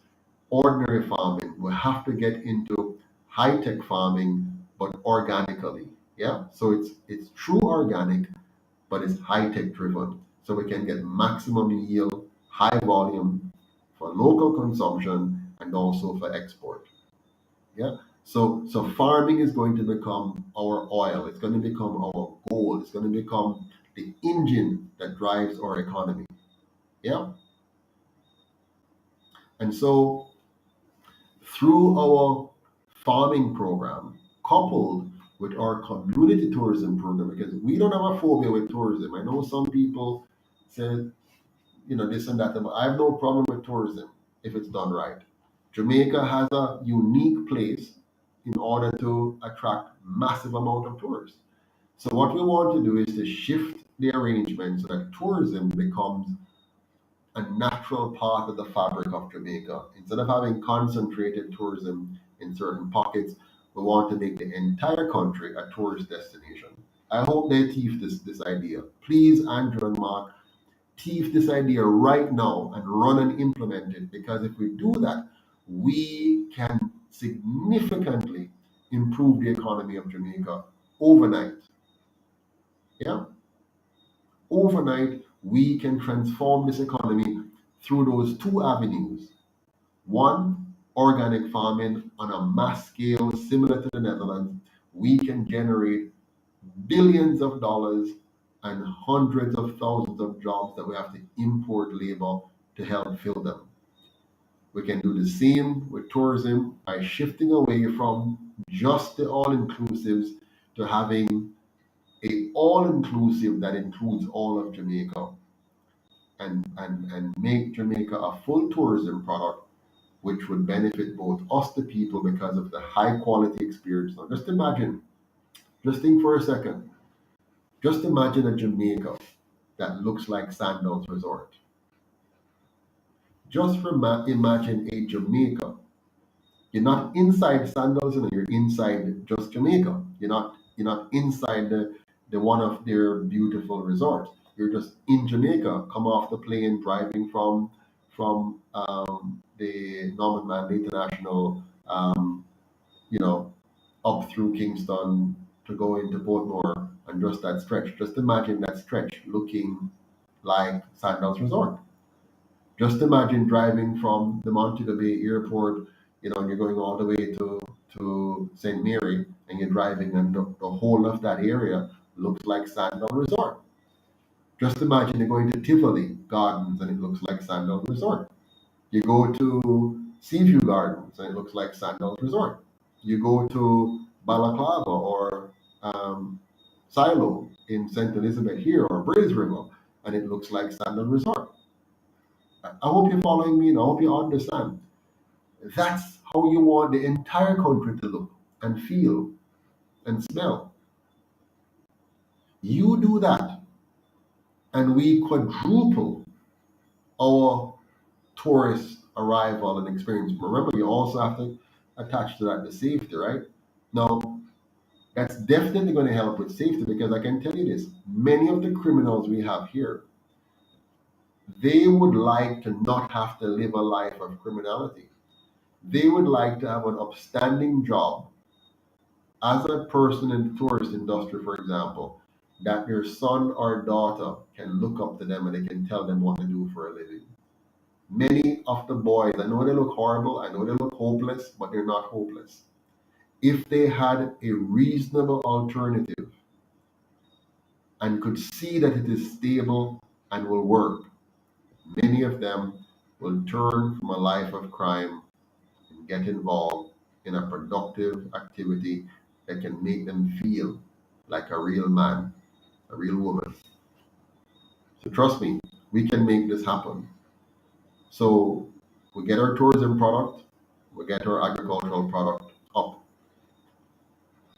ordinary farming. We have to get into high tech farming, but organically. Yeah. So it's true organic, but it's high tech driven. So we can get maximum yield, high volume for local consumption and also for export. Yeah. So farming is going to become our oil. It's going to become our gold. It's going to become the engine that drives our economy. Yeah. And so through our farming program, coupled with our community tourism program, because we don't have a phobia with tourism. I know some people say, this and that, but I have no problem with tourism if it's done right. Jamaica has a unique place in order to attract massive amount of tourists. So what we want to do is to shift the arrangement so that tourism becomes a natural part of the fabric of Jamaica. Instead of having concentrated tourism in certain pockets, we want to make the entire country a tourist destination. I hope they teeth this idea. Please, Andrew and Mark, teeth this idea right now and run and implement it, because if we do that, we can significantly improve the economy of Jamaica overnight. Yeah, overnight we can transform this economy through those two avenues. One, organic farming on a mass scale similar to the Netherlands. We can generate billions of dollars and hundreds of thousands of jobs that we have to import labor to help fill them. We can do the same with tourism by shifting away from just the all-inclusives to having a all-inclusive that includes all of Jamaica, and make Jamaica a full tourism product, which would benefit both us, the people, because of the high quality experience. Now, just think for a second. Just imagine a Jamaica that looks like Sandals Resort. Imagine a Jamaica. You're not inside Sandals, you're inside just Jamaica. You're not inside the one of their beautiful resorts. You're just in Jamaica, come off the plane driving from the Norman Manley International, you know, up through Kingston to go into Portmore, and just that stretch. Just imagine that stretch looking like Sandals Resort. Just imagine driving from the Montego Bay Airport, and you're going all the way to St. Mary, and you're driving, and the whole of that area looks like Sandal Resort. Just imagine you're going to Tivoli Gardens, and it looks like Sandal Resort. You go to Seaview Gardens, and it looks like Sandals Resort. You go to Balaclava or Silo in St. Elizabeth here, or Braes River, and it looks like Sandal Resort. I hope you're following me, and I hope you understand. That's how you want the entire country to look and feel and smell. You do that, and we quadruple our tourist arrival and experience. Remember, you also have to attach to that the safety, right? Now, that's definitely going to help with safety, because I can tell you this: many of the criminals we have here, they would like to not have to live a life of criminality. They would like to have an upstanding job as a person in the tourist industry, for example, that their son or daughter can look up to them and they can tell them what to do for a living. Many of the boys, I know they look horrible, I know they look hopeless, but they're not hopeless. If they had a reasonable alternative and could see that it is stable and will work, many of them will turn from a life of crime and get involved in a productive activity that can make them feel like a real man, a real woman. So trust me, we can make this happen. So we get our tourism product, we get our agricultural product up.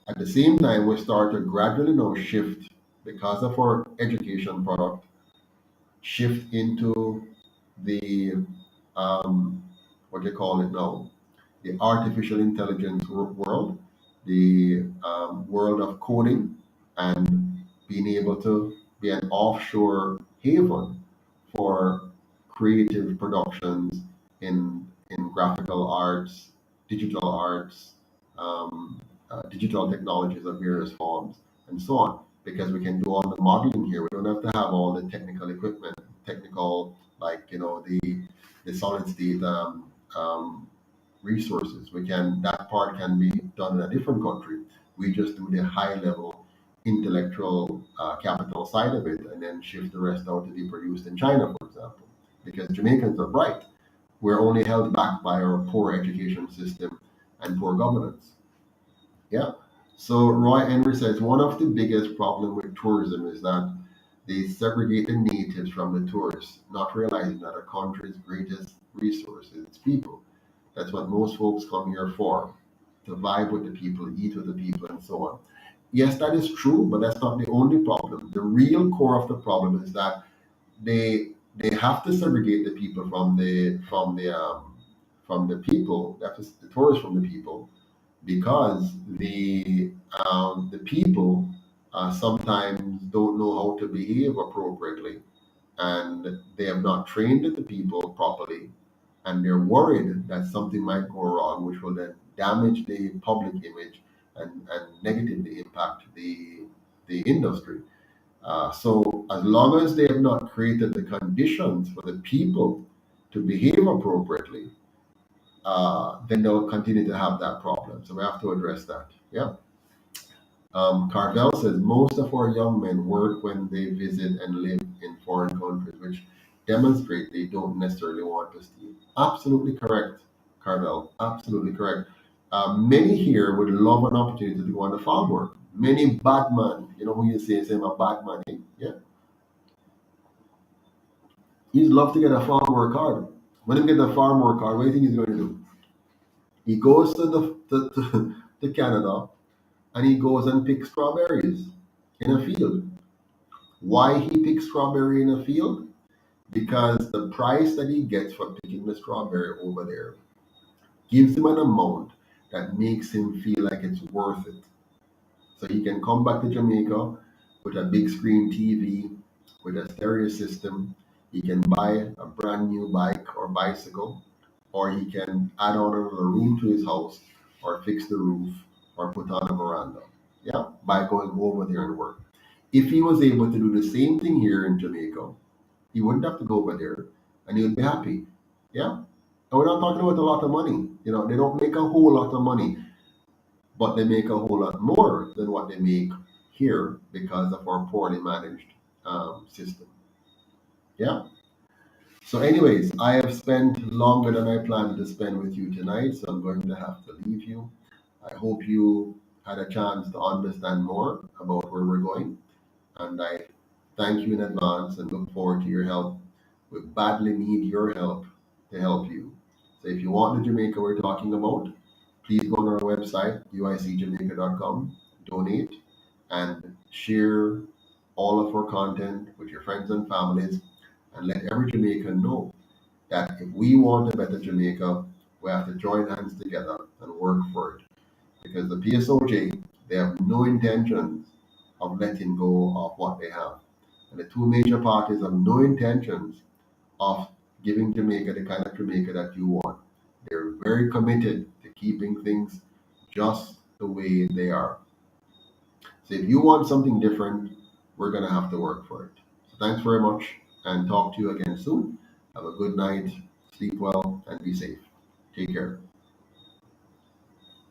At the same time, we start to gradually now shift, because of our education product, shift into the what do you call it now? The artificial intelligence world, the world of coding, and being able to be an offshore haven for creative productions in graphical arts, digital arts, digital technologies of various forms, and so on. Because we can do all the modeling here, we don't have to have all the technical equipment, technical, like the solid state resources. We can That part can be done in a different country. We just do the high level intellectual capital side of it, and then shift the rest out to be produced in China, for example. Because Jamaicans are bright. We're only held back by our poor education system and poor governance. Yeah. So Roy Henry says one of the biggest problems with tourism is that they segregate the natives from the tourists, not realizing that a country's greatest resource is its people. That's what most folks come here for, to vibe with the people, eat with the people, and so on. Yes, that is true, but that's not the only problem. The real core of the problem is that they have to segregate the people from the people, that is the tourists from the people, because the people sometimes don't know how to behave appropriately, and they have not trained the people properly, and they're worried that something might go wrong, which will then damage the public image and negatively impact the industry. So as long as they have not created the conditions for the people to behave appropriately, then they'll continue to have that problem. So we have to address that. Yeah. Carvel says most of our young men work when they visit and live in foreign countries, which demonstrate they don't necessarily want to steal. Absolutely correct, Carvel. Absolutely correct. Many here would love an opportunity to go on the farm work. Many bad man, who you say I'm a bad man, eh? Yeah, he'd love to get a farm work card. When he get a farm work card, what do you think he's going to do? He goes to Canada, and he goes and picks strawberries in a field. Why he picks strawberry in a field? Because the price that he gets for picking the strawberry over there gives him an amount that makes him feel like it's worth it. So he can come back to Jamaica with a big screen TV, with a stereo system. He can buy a brand new bike or bicycle, or he can add on another room to his house, or fix the roof, or put on a veranda. Yeah, by going over there and work. If he was able to do the same thing here in Jamaica, he wouldn't have to go over there, and he would be happy. Yeah, and we're not talking about a lot of money. They don't make a whole lot of money, but they make a whole lot more than what they make here because of our poorly managed system. Yeah. So, anyways, I have spent longer than I planned to spend with you tonight, so I'm going to have to leave you. I hope you had a chance to understand more about where we're going, and I thank you in advance and look forward to your help. We badly need your help to help you. So, if you want the Jamaica we're talking about, please go on our website, uicjamaica.com, donate, and share all of our content with your friends and families, and let every Jamaican know that if we want a better Jamaica, we have to join hands together and work for it. Because the PSOJ, they have no intentions of letting go of what they have. And the two major parties have no intentions of giving Jamaica the kind of Jamaica that you want. They're very committed to keeping things just the way they are. So if you want something different, we're going to have to work for it. So thanks very much and talk to you again soon. Have a good night, sleep well, and be safe. Take care.